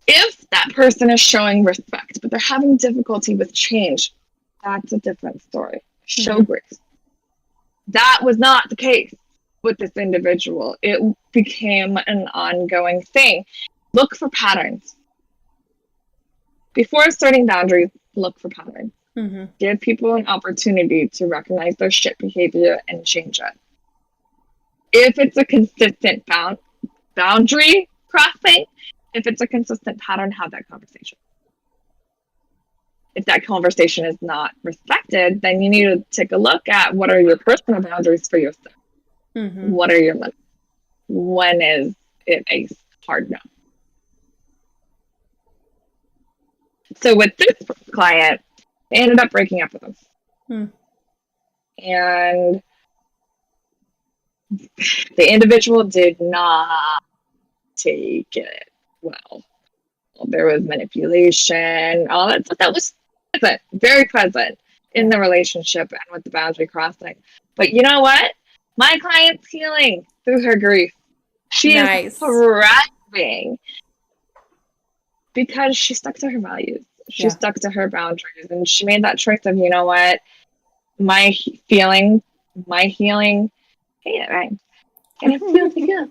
If that person is showing respect, but they're having difficulty with change, that's a different story. Show grace. That was not the case with this individual. It became an ongoing thing. Look for patterns. Before starting boundaries, look for patterns. Give people an opportunity to recognize their shit behavior and change it. If it's a consistent boundary crossing, if it's a consistent pattern, have that conversation. If that conversation is not respected, then you need to take a look at what are your personal boundaries for yourself. What are your limits? When is it a hard no? So with this client, they ended up breaking up with him. And the individual did not take it well. There was manipulation, all that stuff. That was present, very present in the relationship and with the boundary crossing. But you know what? My client's healing through her grief. She is thriving because she stuck to her values. She stuck to her boundaries, and she made that choice of, you know what? My healing, hey, it rhymes. And it feels good.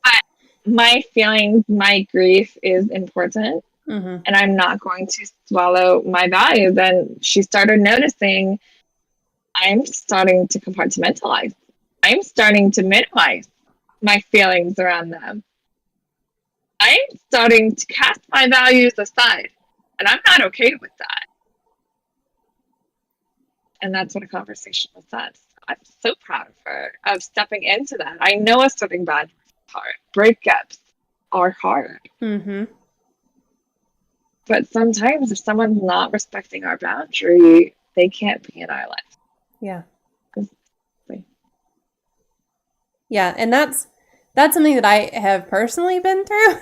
But my feelings, my grief is important, and I'm not going to swallow my values. And she started noticing, I'm starting to compartmentalize. I'm starting to minimize my feelings around them. I'm starting to cast my values aside, and I'm not okay with that. And that's what a conversation was that. I'm so proud of her, of stepping into that. I know asserting boundaries is hard. Breakups are hard. But sometimes if someone's not respecting our boundary, they can't be in our life. Yeah, and that's something that I have personally been through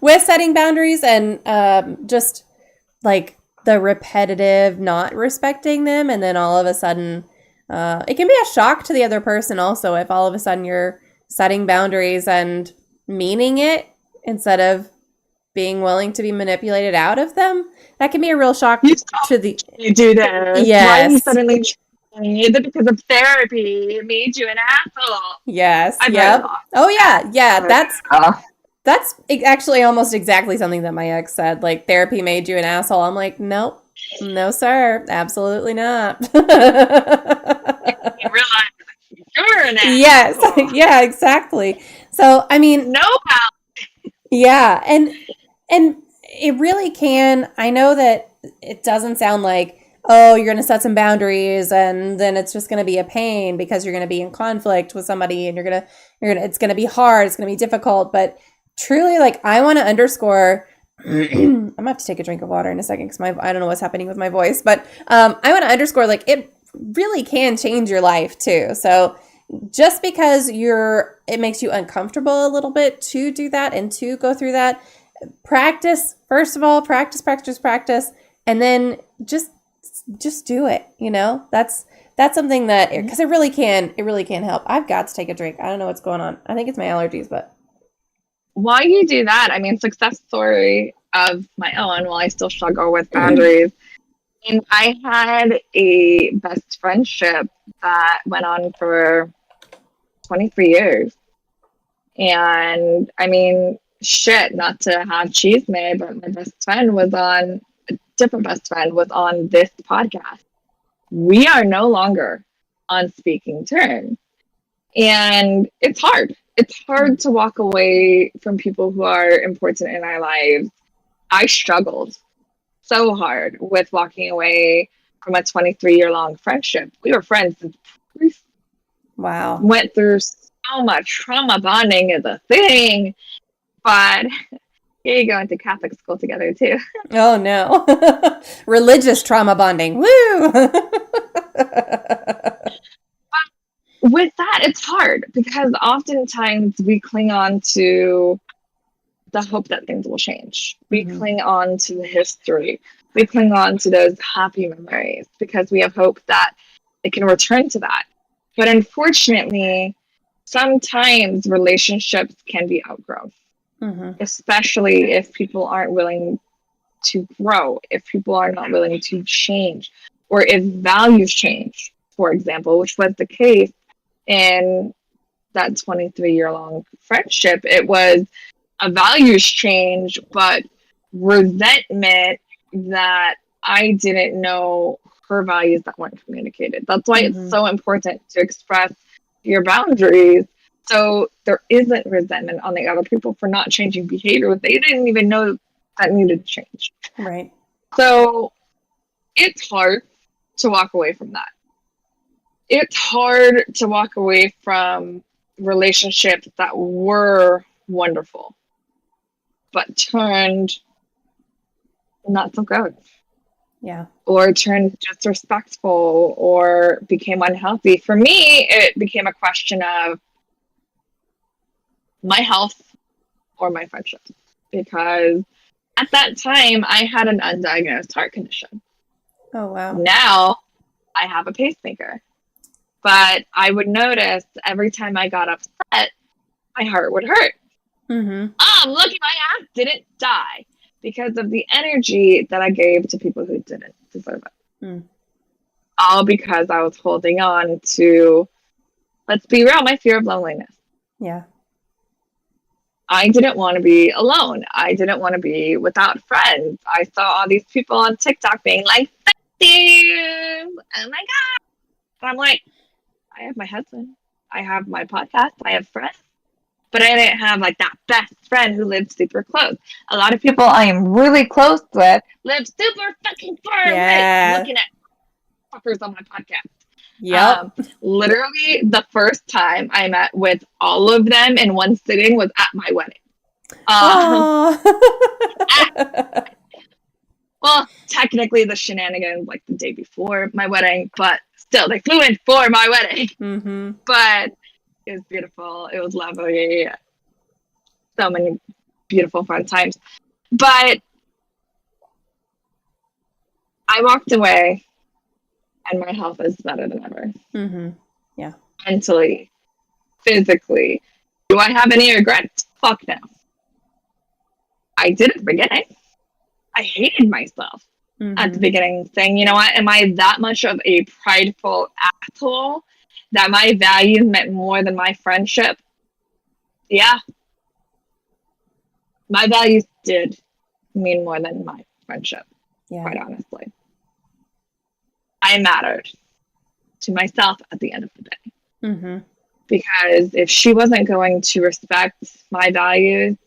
with setting boundaries and just like the repetitive not respecting them, and then all of a sudden it can be a shock to the other person also if all of a sudden you're setting boundaries and meaning it instead of being willing to be manipulated out of them. That can be a real shock to the... You do that. Yes. Why you suddenly changed? Because of therapy, it made you an asshole. Yes. Yep. Oh, yeah. Yeah. That's actually almost exactly something that my ex said. Like, therapy made you an asshole. I'm like, nope. No, sir. Absolutely not. You realize you're an asshole. Yes. Yeah, exactly. So, I mean... No how. Yeah. And it really can. I know that it doesn't sound like, oh, you're going to set some boundaries and then it's just going to be a pain because you're going to be in conflict with somebody and it's going to be hard. It's going to be difficult. But truly, like, I want to underscore, I'm going to have to take a drink of water in a second because I don't know what's happening with my voice, but I want to underscore, like, it really can change your life too. So just because it makes you uncomfortable a little bit to do that and to go through that, practice, first of all, practice, and then just do it. You know, that's something that, because it really can help. I've got to take a drink. I don't know what's going on. I think it's my allergies, but. While you do that, I mean, success story of my own, while I still struggle with boundaries. And I had a best friendship that went on for 23 years. And I mean, shit, not to have cheese made, but my best friend was on, a different best friend was on this podcast. We are no longer on speaking terms. And it's hard. It's hard to walk away from people who are important in our lives. I struggled so hard with walking away from a 23-year-long friendship. We were friends since we Wow. went through so much trauma. Bonding is a thing, but here you go into Catholic school together too. Oh no. Religious trauma bonding. Woo! With that, it's hard because oftentimes we cling on to the hope that things will change. We cling on to the history. We cling on to those happy memories because we have hope that it can return to that. But unfortunately, sometimes relationships can be outgrown, especially if people aren't willing to grow, if people are not willing to change, or if values change, for example, which was the case in that 23-year-long friendship. It was a values change, but resentment that I didn't know her values that weren't communicated. That's why it's so important to express your boundaries. So there isn't resentment on the other people for not changing behavior. They didn't even know that needed to change. Right. So it's hard to walk away from that. It's hard to walk away from relationships that were wonderful, but turned not so good. Yeah. Or turned disrespectful or became unhealthy. For me, it became a question of my health or my friendship. Because at that time, I had an undiagnosed heart condition. Oh, wow. Now, I have a pacemaker. But I would notice every time I got upset, my heart would hurt. Look, my ass didn't die because of the energy that I gave to people who didn't deserve it. All because I was holding on to, let's be real, my fear of loneliness. Yeah. I didn't want to be alone. I didn't want to be without friends. I saw all these people on TikTok being like, oh my God. And I'm like, I have my husband. I have my podcast. I have friends. But I didn't have like that best friend who lived super close. A lot of people I am really close with live super fucking far away. I'm looking at fuckers on my podcast. Yep. Literally, the first time I met with all of them in one sitting was at my wedding. Well, technically the shenanigans like the day before my wedding, but still, they flew in for my wedding. But it was beautiful. It was lovely. So many beautiful fun times. But I walked away and my health is better than ever. Yeah. Mentally, physically. Do I have any regrets? Fuck no. I did at the beginning. I hated myself at the beginning, saying, you know what, am I that much of a prideful asshole that my values meant more than my friendship? Yeah. My values did mean more than my friendship, quite honestly. I mattered to myself at the end of the day. Because if she wasn't going to respect my values,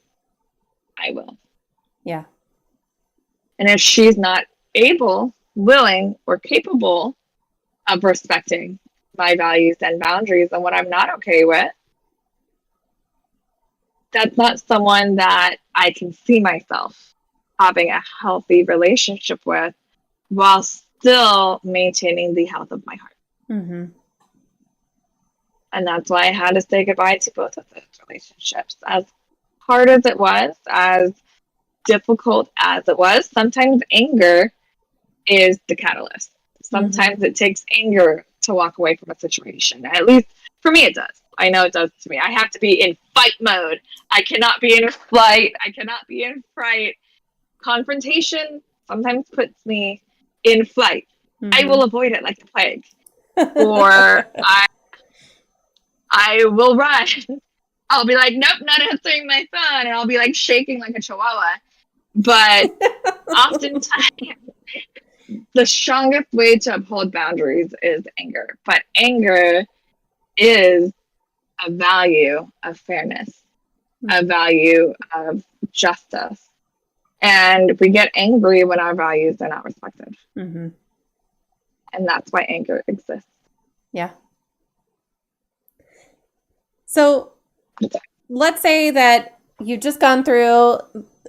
I will. Yeah. And if she's not able, willing, or capable of respecting my values and boundaries and what I'm not okay with, that's not someone that I can see myself having a healthy relationship with while still maintaining the health of my heart. And that's why I had to say goodbye to both of those relationships. As hard as it was, as difficult as it was, sometimes anger is the catalyst. Sometimes it takes anger to walk away from a situation. At least for me, it does. I know it does to me. I have to be in fight mode. I cannot be in flight. I cannot be in fright. Confrontation sometimes puts me in flight. I will avoid it like the plague. Or I will run. I'll be like, nope, not answering my phone. And I'll be like shaking like a chihuahua. But oftentimes, the strongest way to uphold boundaries is anger. But anger is a value of fairness, a value of justice. And we get angry when our values are not respected. Mm-hmm. And that's why anger exists. Yeah. So let's say that you've just gone through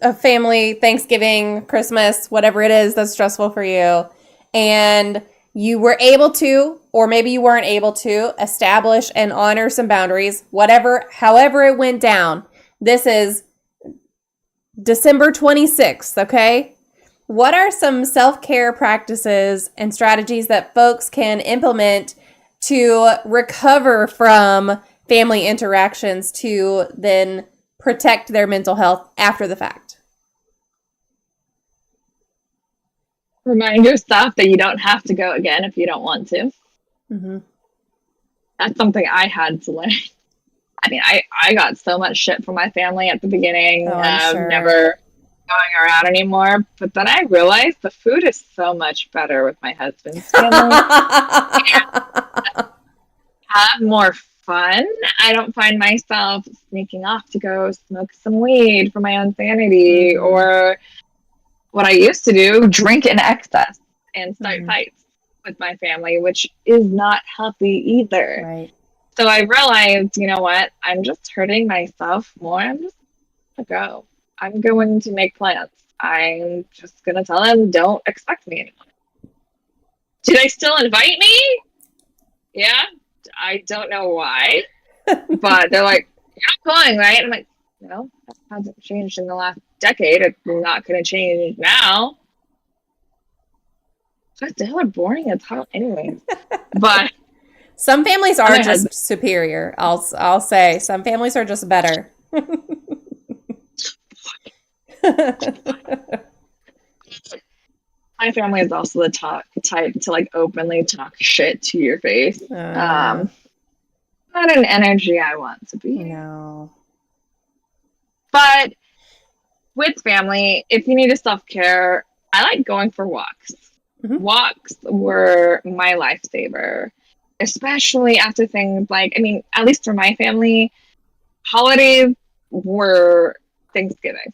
a family Thanksgiving, Christmas, whatever it is that's stressful for you, and you were able to, or maybe you weren't able to, establish and honor some boundaries, however it went down. This is December 26th, okay? What are some self-care practices and strategies that folks can implement to recover from family interactions to then protect their mental health after the fact? Remind yourself that you don't have to go again if you don't want to. Mm-hmm. That's something I had to learn. I mean, I got so much shit from my family at the beginning of never going around anymore. But then I realized the food is so much better with my husband's family. Have more fun. I don't find myself sneaking off to go smoke some weed for my own sanity, or what I used to do, drink in excess and start fights with my family, which is not healthy either. Right. So I realized, you know what? I'm just hurting myself more. I'm just going to go. I'm going to make plans. I'm just going to tell them, don't expect me anymore. Do they still invite me? Yeah. I don't know why. But they're like, you're not going, right? I'm like, no, that hasn't changed in the last decade. It's not going to change now. God, they are boring as hell anyway. But some families are just superior. I'll say some families are just better. My family is also the type to like openly talk shit to your face. Not an energy I want to be. No. But with family, if you need a self-care, I like going for walks. Mm-hmm. Walks were my lifesaver, especially after things like, I mean, at least for my family, holidays were Thanksgiving.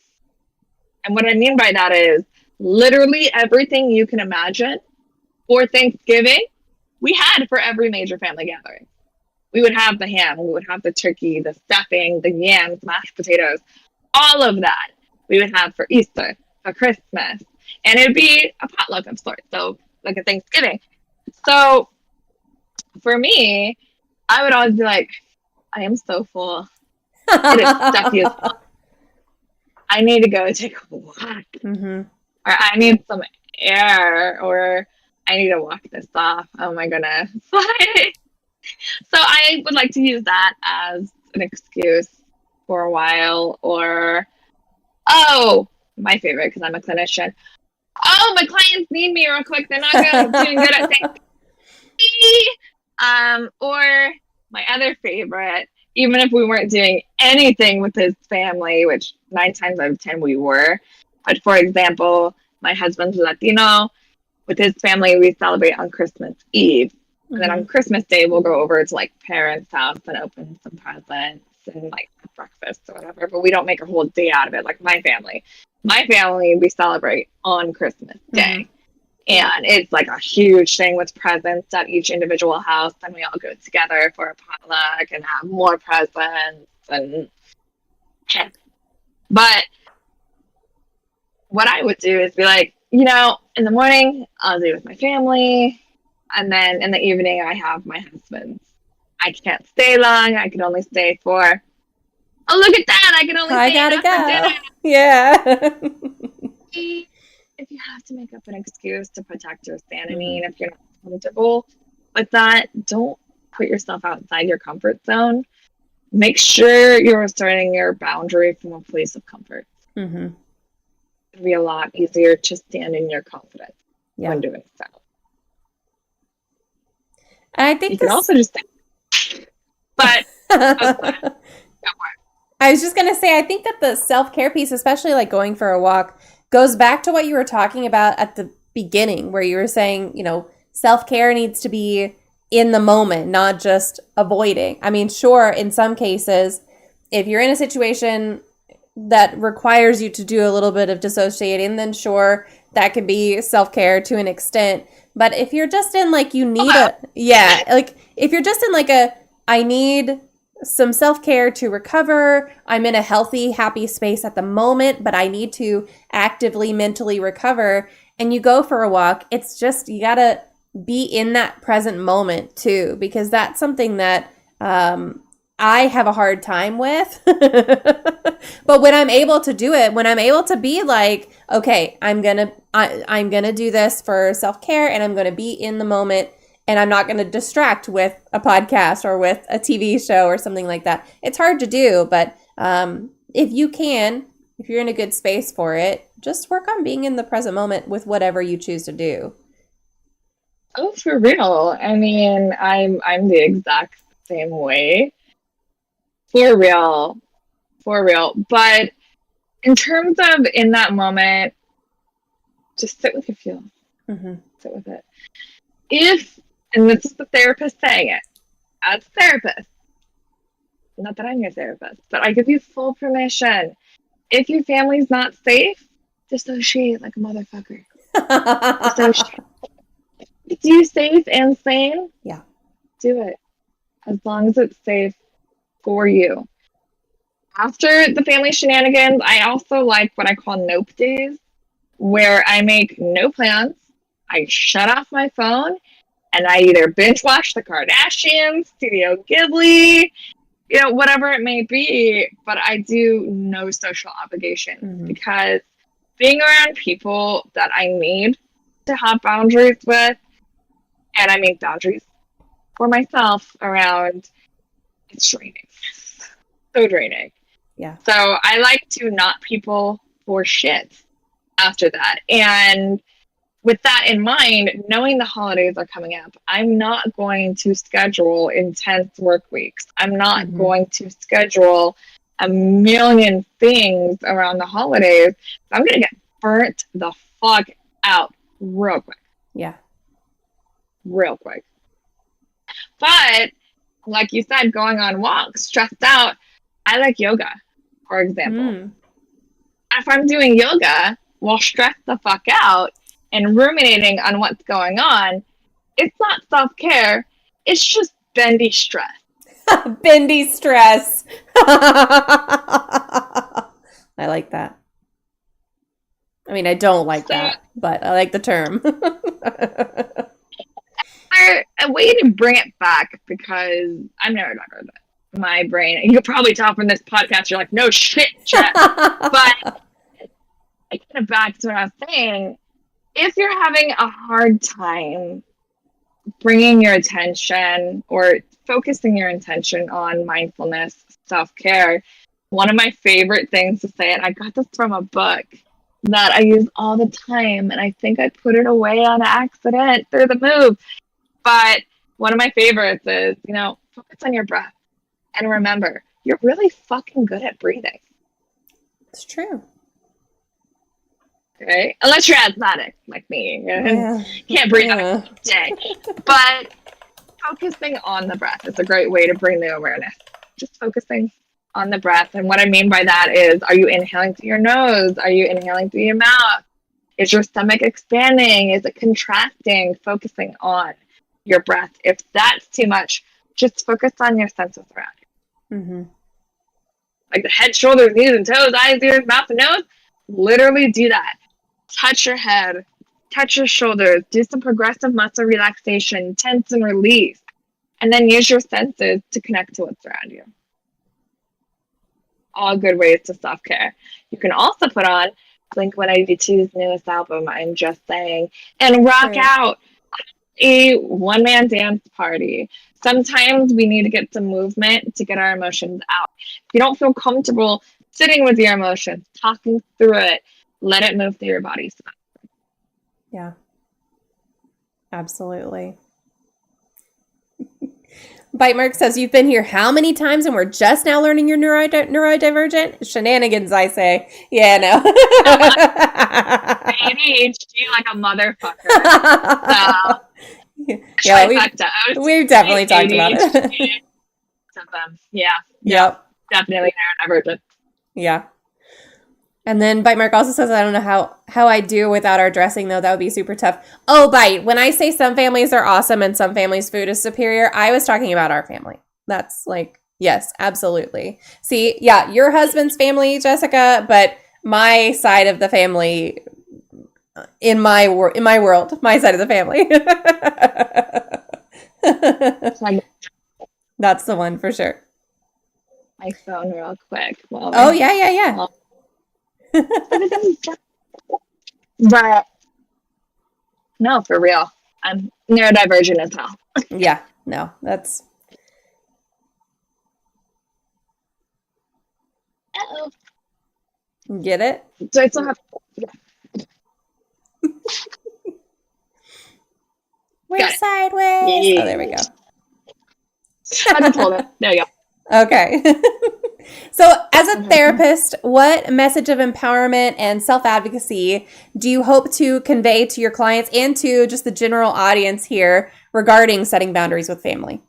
And what I mean by that is literally everything you can imagine for Thanksgiving, we had for every major family gathering. We would have the ham, we would have the turkey, the stuffing, the yams, mashed potatoes, all of that we would have for Easter, for Christmas. And it would be a potluck of sorts, so like a Thanksgiving. So for me, I would always be like, I am so full. It is stuffy as fuck. I need to go take a walk. Mm-hmm. Or I need some air, or I need to walk this off. Oh my goodness. So I would like to use that as an excuse for a while. Or, oh, my favorite, because I'm a clinician. Oh, my clients need me real quick. They're not doing good at things. Or my other favorite, even if we weren't doing anything with his family, which 9 times out of 10 we were. But for example, my husband's Latino. With his family, we celebrate on Christmas Eve. And then on Christmas Day, we'll go over to like parents' house and open some presents and like breakfast or whatever. But we don't make a whole day out of it like my family. My family, we celebrate on Christmas Day. And it's like a huge thing with presents at each individual house. And we all go together for a potluck and have more presents. But what I would do is be like, you know, in the morning, I'll do it with my family. And then in the evening, I have my husband's. I can't stay long. I can only stay for, oh, look at that. I can only stay gotta go. for dinner. Yeah. If you have to make up an excuse to protect your sanity, and if you're not comfortable with that, don't put yourself outside your comfort zone. Make sure you're asserting your boundary from a place of comfort. Mm-hmm. It'll be a lot easier to stand in your confidence when doing so. I think you can also just say, but I was just going to say, I think that the self-care piece, especially like going for a walk, goes back to what you were talking about at the beginning, where you were saying, you know, self-care needs to be in the moment, not just avoiding. I mean, sure, in some cases, if you're in a situation that requires you to do a little bit of dissociating, then sure, that could be self-care to an extent. But if you're just in like, you need like if you're just in like I need some self-care to recover, I'm in a healthy, happy space at the moment, but I need to actively mentally recover, and you go for a walk, it's just, you gotta be in that present moment too, because that's something that I have a hard time with. But when I'm able to do it, when I'm able to be like, okay, I'm gonna do this for self-care, and I'm gonna be in the moment, and I'm not gonna distract with a podcast or with a TV show or something like that. It's hard to do, but if you're in a good space for it, just work on being in the present moment with whatever you choose to do. Oh, for real. I mean, I'm the exact same way. For real. For real. But in terms of in that moment, just sit with your feelings. Mm-hmm. Sit with it. And this is the therapist saying it, as a therapist, not that I'm your therapist, but I give you full permission. If your family's not safe, dissociate like a motherfucker. Dissociate. If you're safe and sane, yeah, do it. As long as it's safe for you. After the family shenanigans, I also like what I call nope days, where I make no plans. I shut off my phone, and I either binge watch the Kardashians, Studio Ghibli, whatever it may be, but I do no social obligation because being around people that I need to have boundaries with, and I mean boundaries for myself around, it's draining. So draining. Yeah. So I like to not people for shit after that. And with that in mind, knowing the holidays are coming up, I'm not going to schedule intense work weeks. I'm not going to schedule a million things around the holidays. I'm going to get burnt the fuck out real quick. Yeah. Real quick. But, like you said, going on walks, stressed out, I like yoga, for example. If I'm doing yoga while stressed the fuck out, and ruminating on what's going on, it's not self-care, it's just bendy stress. Bendy stress. I like that. I mean, I don't like that, but I like the term. A way to bring it back, because I've never talked about that. My brain, and you can probably tell from this podcast, you're like, no shit, Chet. But I get it back to what I was saying. If you're having a hard time bringing your attention or focusing your attention on mindfulness, self-care, one of my favorite things to say, and I got this from a book that I use all the time, and I think I put it away on accident through the move, but one of my favorites is, focus on your breath. And remember, you're really fucking good at breathing. It's true. Okay? Unless you're asthmatic, like me. Can't breathe on a day. But focusing on the breath is a great way to bring the awareness. Just focusing on the breath. And what I mean by that is, are you inhaling through your nose? Are you inhaling through your mouth? Is your stomach expanding? Is it contracting? Focusing on your breath. If that's too much, just focus on your senses around you. Like the head, shoulders, knees, and toes, eyes, ears, mouth, and nose. Literally do that. Touch your head, touch your shoulders, do some progressive muscle relaxation, tense and release, and then use your senses to connect to what's around you. All good ways to self-care. You can also put on Blink-182's newest album, I'm Just Saying, and rock out a one-man dance party. Sometimes we need to get some movement to get our emotions out. If you don't feel comfortable sitting with your emotions, talking through it, let it move through your body. Yeah, absolutely. Bite Mark says, you've been here how many times and we're just now learning your neurodivergent? Shenanigans, I say. Yeah, no. ADHD like a motherfucker. So. Yeah, Trifecta. we've definitely talked about it. Of them. Yeah. Yep. Definitely neurodivergent. Yeah. And then Bite Mark also says, I don't know how I do without our dressing, though. That would be super tough. Oh, Bite, when I say some families are awesome and some families' food is superior, I was talking about our family. That's like, yes, absolutely. See, yeah, your husband's family, Jessica, but my side of the family, in my world, my side of the family. That's the one for sure. My phone real quick. Oh, yeah. But no, for real. I'm neurodivergent as hell. Yeah, no, that's... Uh-oh. Get it? So I still have... We're sideways. Yeah. Oh, there we go. I just hold it. There you go. Okay. So, as a therapist, what message of empowerment and self-advocacy do you hope to convey to your clients and to just the general audience here regarding setting boundaries with family?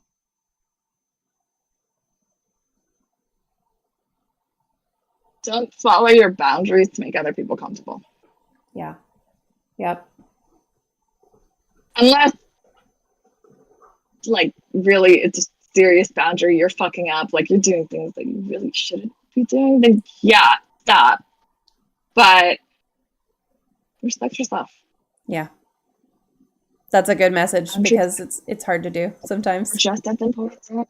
Don't swallow your boundaries to make other people comfortable. Yeah. Yep. Unless, like, really, it's a serious boundary. You're fucking up. Like, you're doing things that you really shouldn't be doing. Then, yeah, stop. But respect yourself. Yeah. That's a good message because it's hard to do sometimes. Just as important.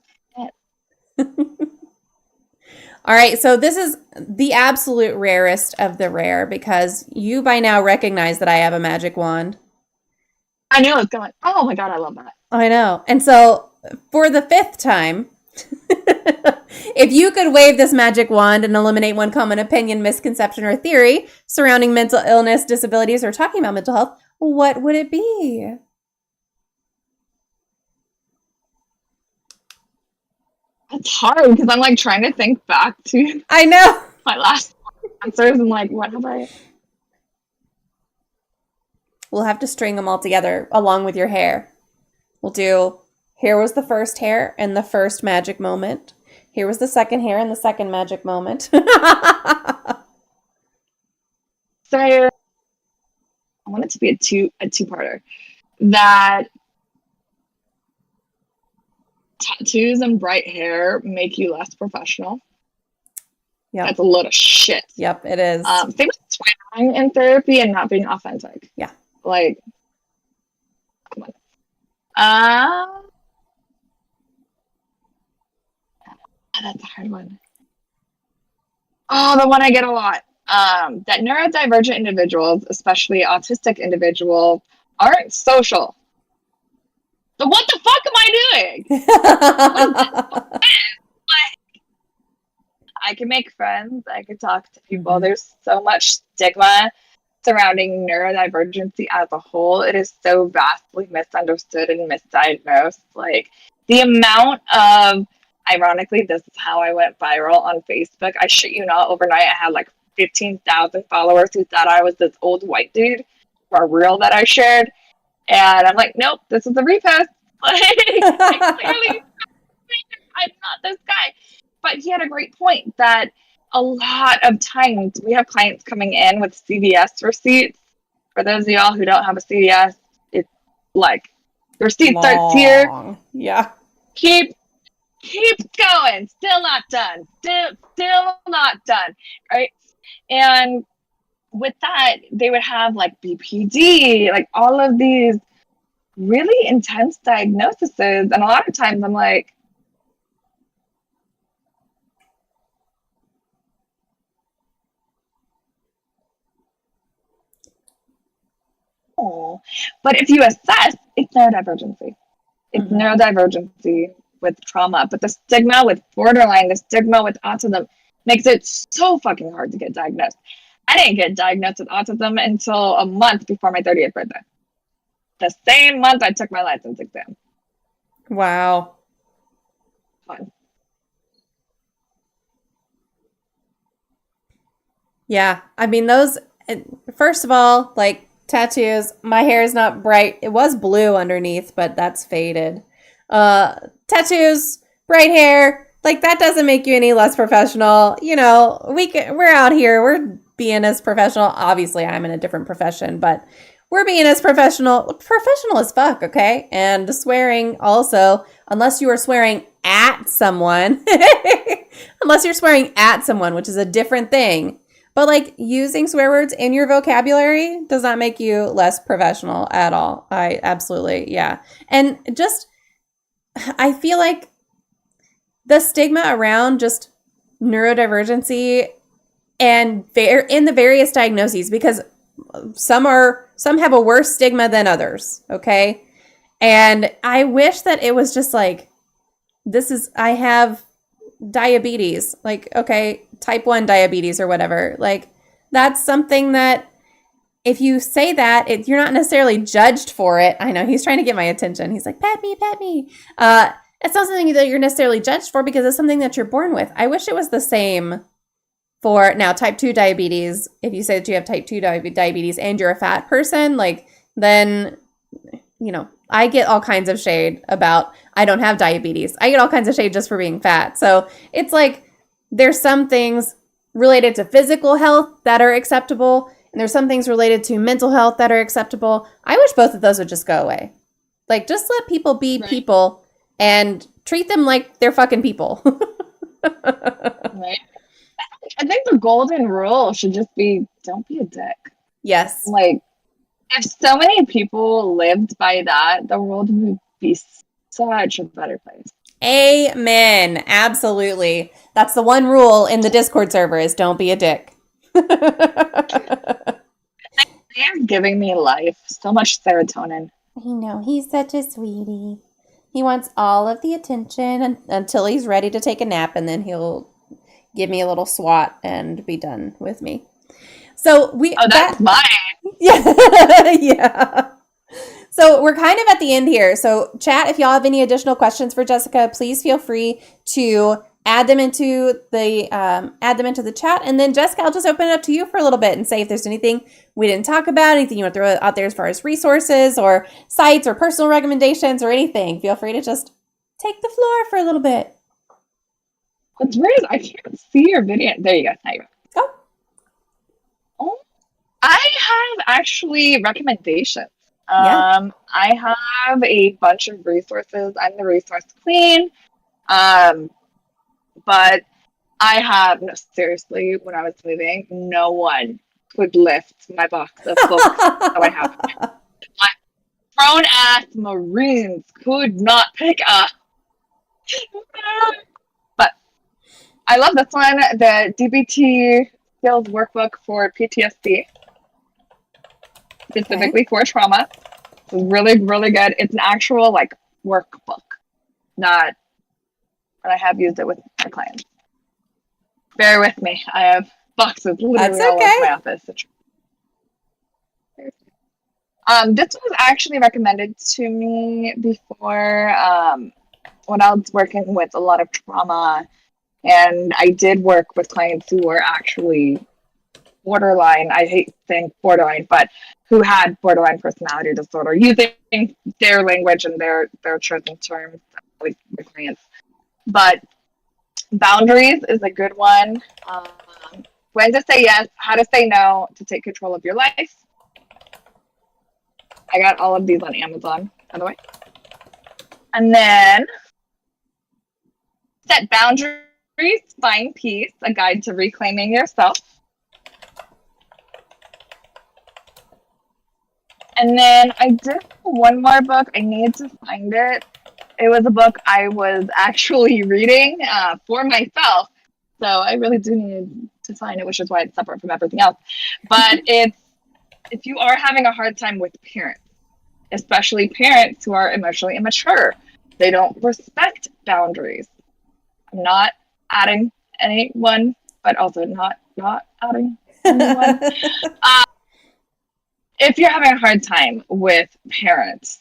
All right, so this is the absolute rarest of the rare because you by now recognize that I have a magic wand. I knew it's going, oh my God, I love that. I know. And so for the 5th time, if you could wave this magic wand and eliminate one common opinion, misconception, or theory surrounding mental illness, disabilities, or talking about mental health, what would it be? It's hard because I'm like trying to think back to I know. my last answers and like, what have I? We'll have to string them all together along with your hair. We'll do, here was the first hair and the first magic moment. Here was the second hair and the second magic moment. So I want it to be a two-parter. That tattoos and bright hair make you less professional. Yep. That's a load of shit. Yep, it is. Same with swearing in therapy and not being authentic. Yeah. Like, come on. That's a hard one. Oh, the one I get a lot. That neurodivergent individuals, especially autistic individuals, aren't social. So what the fuck am I doing? I can make friends. I can talk to people. Mm-hmm. There's so much stigma surrounding neurodivergency as a whole. It is so vastly misunderstood and misdiagnosed. Like the amount of, ironically, this is how I went viral on Facebook. I shit you not, overnight I had like 15,000 followers who thought I was this old white dude for a reel that I shared. And I'm like, nope, this is a repost. Like, clearly, I'm not this guy. But he had a great point that a lot of times we have clients coming in with CVS receipts. For those of y'all who don't have a CVS, it's like the receipt starts here. Yeah. Keep going. Still not done. Still not done. Right? And with that, they would have like BPD, like all of these really intense diagnoses. And a lot of times I'm like, oh, but if you assess, it's neurodivergency. It's neurodivergency with trauma. But the stigma with borderline, the stigma with autism makes it so fucking hard to get diagnosed. I didn't get diagnosed with autism until a month before my 30th birthday. The same month I took my license exam. Wow. Fun. Yeah. I mean, those, first of all, like, Tattoos. My hair is not bright. It was blue underneath, but that's faded. Tattoos, bright hair. Like, that doesn't make you any less professional. You know, we're out here. We're being as professional. Obviously, I'm in a different profession, but we're being as professional as fuck, okay? And swearing also, unless you are swearing at someone, unless you're swearing at someone, which is a different thing. But like using swear words in your vocabulary does not make you less professional at all. I absolutely, yeah. And just, I feel like the stigma around just neurodivergency and in the various diagnoses, because some have a worse stigma than others, okay? And I wish that it was just like, I have diabetes, like, okay, type 1 diabetes or whatever. Like, that's something that if you say that, you're not necessarily judged for it. I know he's trying to get my attention. He's like, pat me, pat me. It's not something that you're necessarily judged for because it's something that you're born with. I wish it was the same for now type 2 diabetes. If you say that you have type 2 diabetes and you're a fat person, like, then, you know, I get all kinds of shade about I don't have diabetes. I get all kinds of shade just for being fat. So it's like there's some things related to physical health that are acceptable, and there's some things related to mental health that are acceptable. I wish both of those would just go away. Like, just let people be people and treat them like they're fucking people. Right. I think the golden rule should just be don't be a dick. Yes. Like, if so many people lived by that, the world would be such a better place. Amen. Absolutely. That's the one rule in the Discord server is don't be a dick. He's giving me life. So much serotonin. I know. He's such a sweetie. He wants all of the attention until he's ready to take a nap, and then he'll give me a little swat and be done with me. So that's mine. Yeah. Yeah. So we're kind of at the end here. So chat, if y'all have any additional questions for Jessica, please feel free to add them into the chat. And then Jessica, I'll just open it up to you for a little bit and say if there's anything we didn't talk about, anything you want to throw out there as far as resources or sites or personal recommendations or anything. Feel free to just take the floor for a little bit. What's weird is I can't see your video. There you go. Now you go. Oh, I have actually recommendations. Yeah. I have a bunch of resources. I'm the resource queen. But I have, no, seriously, when I was moving, no one could lift my box of books that I have. My grown-ass Marines could not pick up. But I love this one, the DBT skills workbook for PTSD, specifically for trauma. It's really, really good. It's an actual, like, workbook, not, and I have used it with my clients. Bear with me. I have boxes literally all over my office. This was actually recommended to me before when I was working with a lot of trauma, and I did work with clients who were actually borderline, I hate saying borderline, but who had borderline personality disorder, using their language and their chosen terms with clients. But boundaries is a good one. When to say yes, how to say no, to take control of your life. I got all of these on Amazon, by the way. And then set boundaries, find peace, a guide to reclaiming yourself. And then I did one more book. I need to find it. It was a book I was actually reading for myself. So I really do need to find it, which is why it's separate from everything else. But it's, if you are having a hard time with parents, especially parents who are emotionally immature, they don't respect boundaries. I'm not adding anyone, but also not adding anyone. If you're having a hard time with parents,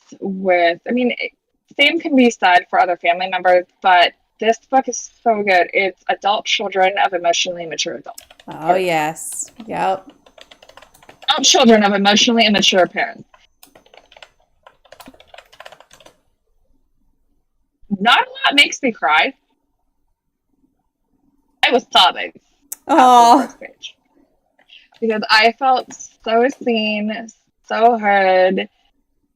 same can be said for other family members, but this book is so good. It's Adult Children of Emotionally Mature Adults. Oh, yes. Yep. children of emotionally immature parents. Not a lot makes me cry. I was sobbing after the Oh, first page because I felt so seen, so heard.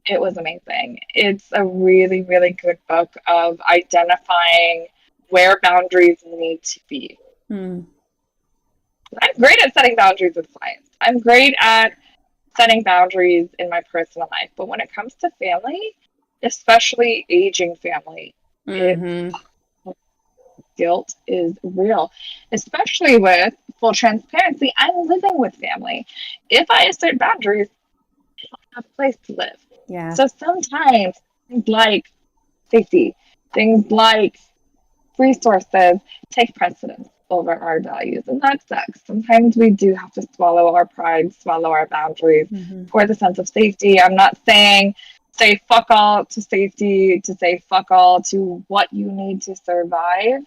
It was amazing. It's a really, really good book of identifying where boundaries need to be. hmm. I'm great at setting boundaries with clients. I'm great at setting boundaries in my personal life. But when it comes to family, especially aging family, it Mm-hmm. guilt is real, especially with full transparency. I'm living with family. If I assert boundaries, I don't have a place to live. Yeah. So sometimes things like safety, things like resources take precedence over our values, and that sucks. Sometimes we do have to swallow our pride, swallow our boundaries Mm-hmm. for the sense of safety. I'm not saying say fuck all to safety, to say fuck all to what you need to survive.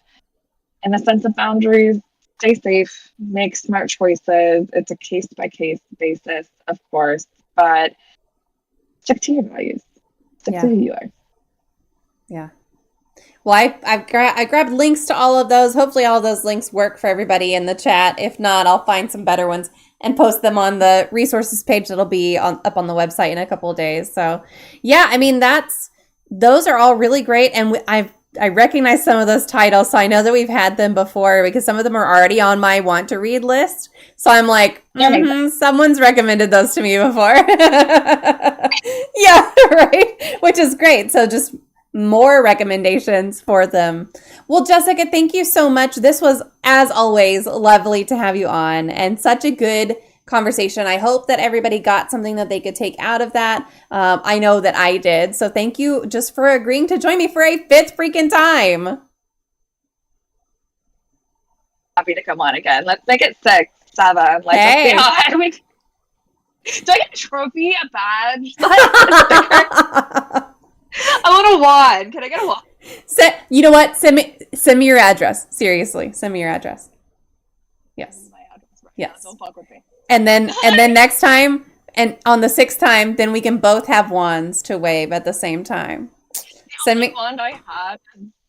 In the sense of boundaries, stay safe, make smart choices. It's a case by case basis, of course, but stick to your values, stick to Yeah. who you are. Yeah. Well, I grabbed links to all of those. Hopefully, all of those links work for everybody in the chat. If not, I'll find some better ones and post them on the resources page that'll be up on the website in a couple of days. So, yeah, I mean those are all really great, and I recognize some of those titles, so I know that we've had them before because some of them are already on my want to read list. So I'm like, someone's recommended those to me before. Yeah, right. Which is great. So just more recommendations for them. Well, Jessica, thank you so much. This was, as always, lovely to have you on and such a good conversation. I hope that everybody got something that they could take out of that. I know that I did. So thank you just for agreeing to join me for a fifth freaking time. Happy to come on again. Let's make it 6, 7. Like, let's see Hey. how high we. Do I get a trophy, a badge, like a sticker? I want a wand. Can I get a wand? You know what? Send me your address. Seriously, send me your address. Yes. My address right now. Yes. Don't fuck with me. And then next time, and on the 6th time, then we can both have wands to wave at the same time. Send The me. wand I have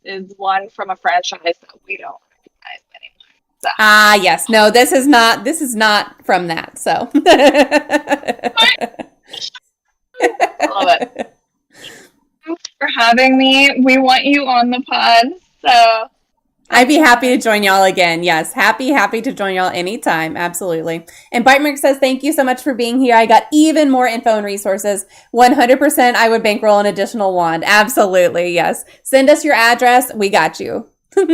is one from a franchise that we don't recognize anymore. So. Ah, yes. No, this is not from that. So. I love it. Thanks for having me. We want you on the pod. So. I'd be happy to join y'all again. Yes, happy to join y'all anytime. Absolutely. And Bitemark says, thank you so much for being here. I got even more info and resources. 100% I would bankroll an additional wand. Absolutely. Yes. Send us your address. We got you. All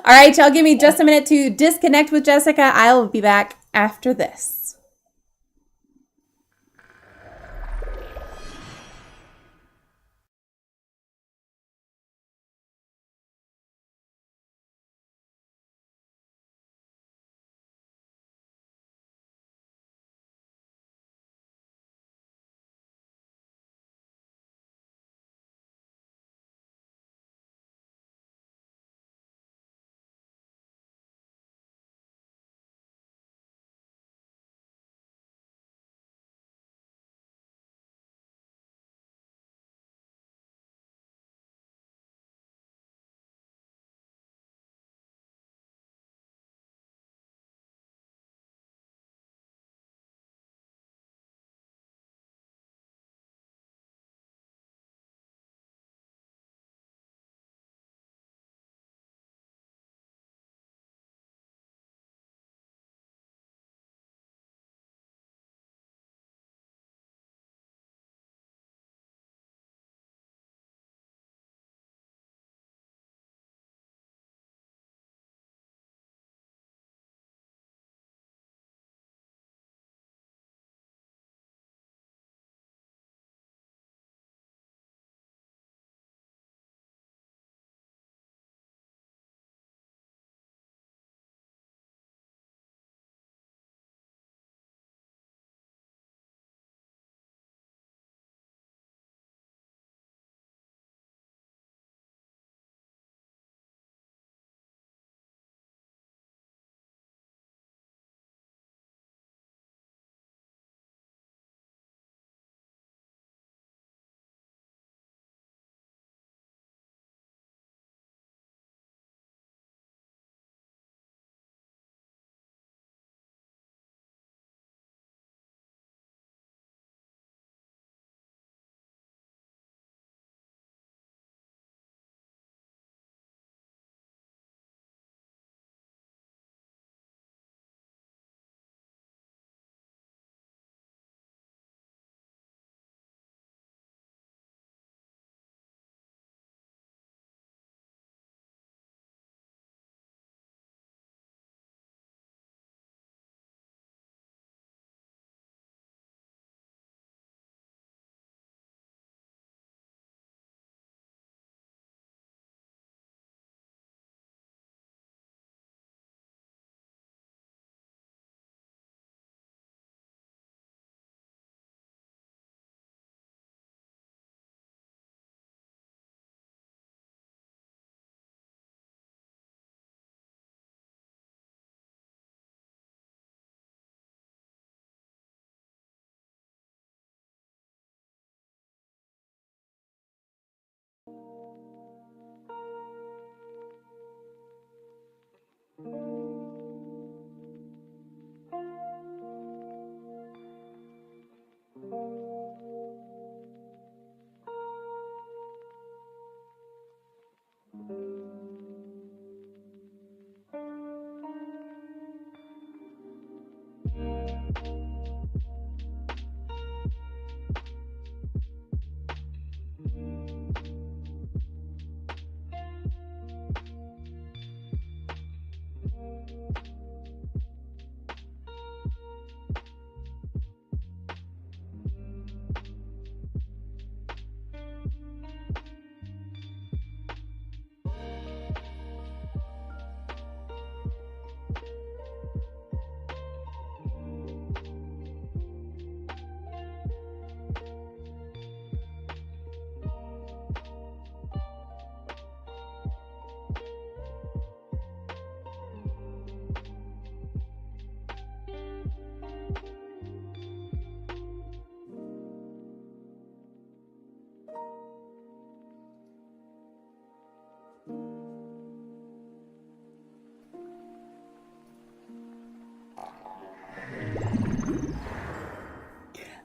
right, y'all give me just a minute to disconnect with Jessica. I will be back after this.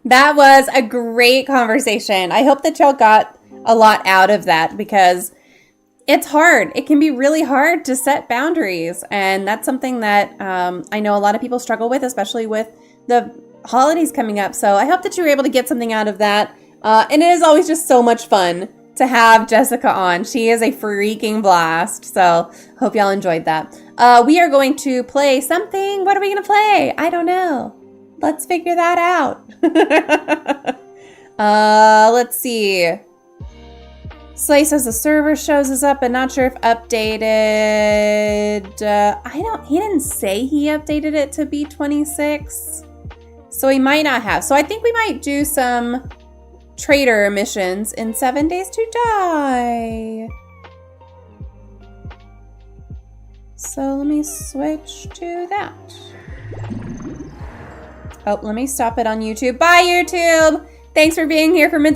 That was a great conversation. I hope that y'all got a lot out of that because it's hard. It can be really hard to set boundaries. And that's something that I know a lot of people struggle with, especially with the holidays coming up. So I hope that you were able to get something out of that. And it is always just so much fun to have Jessica on. She is a freaking blast. So hope y'all enjoyed that. We are going to play something. What are we going to play? I don't know. Let's figure that out. Let's see. Slay says the server shows us up, but not sure if updated. He didn't say he updated it to be 26. So he might not have. So I think we might do some trader missions in 7 Days to Die. So let me switch to that. Oh, let me stop it on YouTube. Bye, YouTube. Thanks for being here for Mental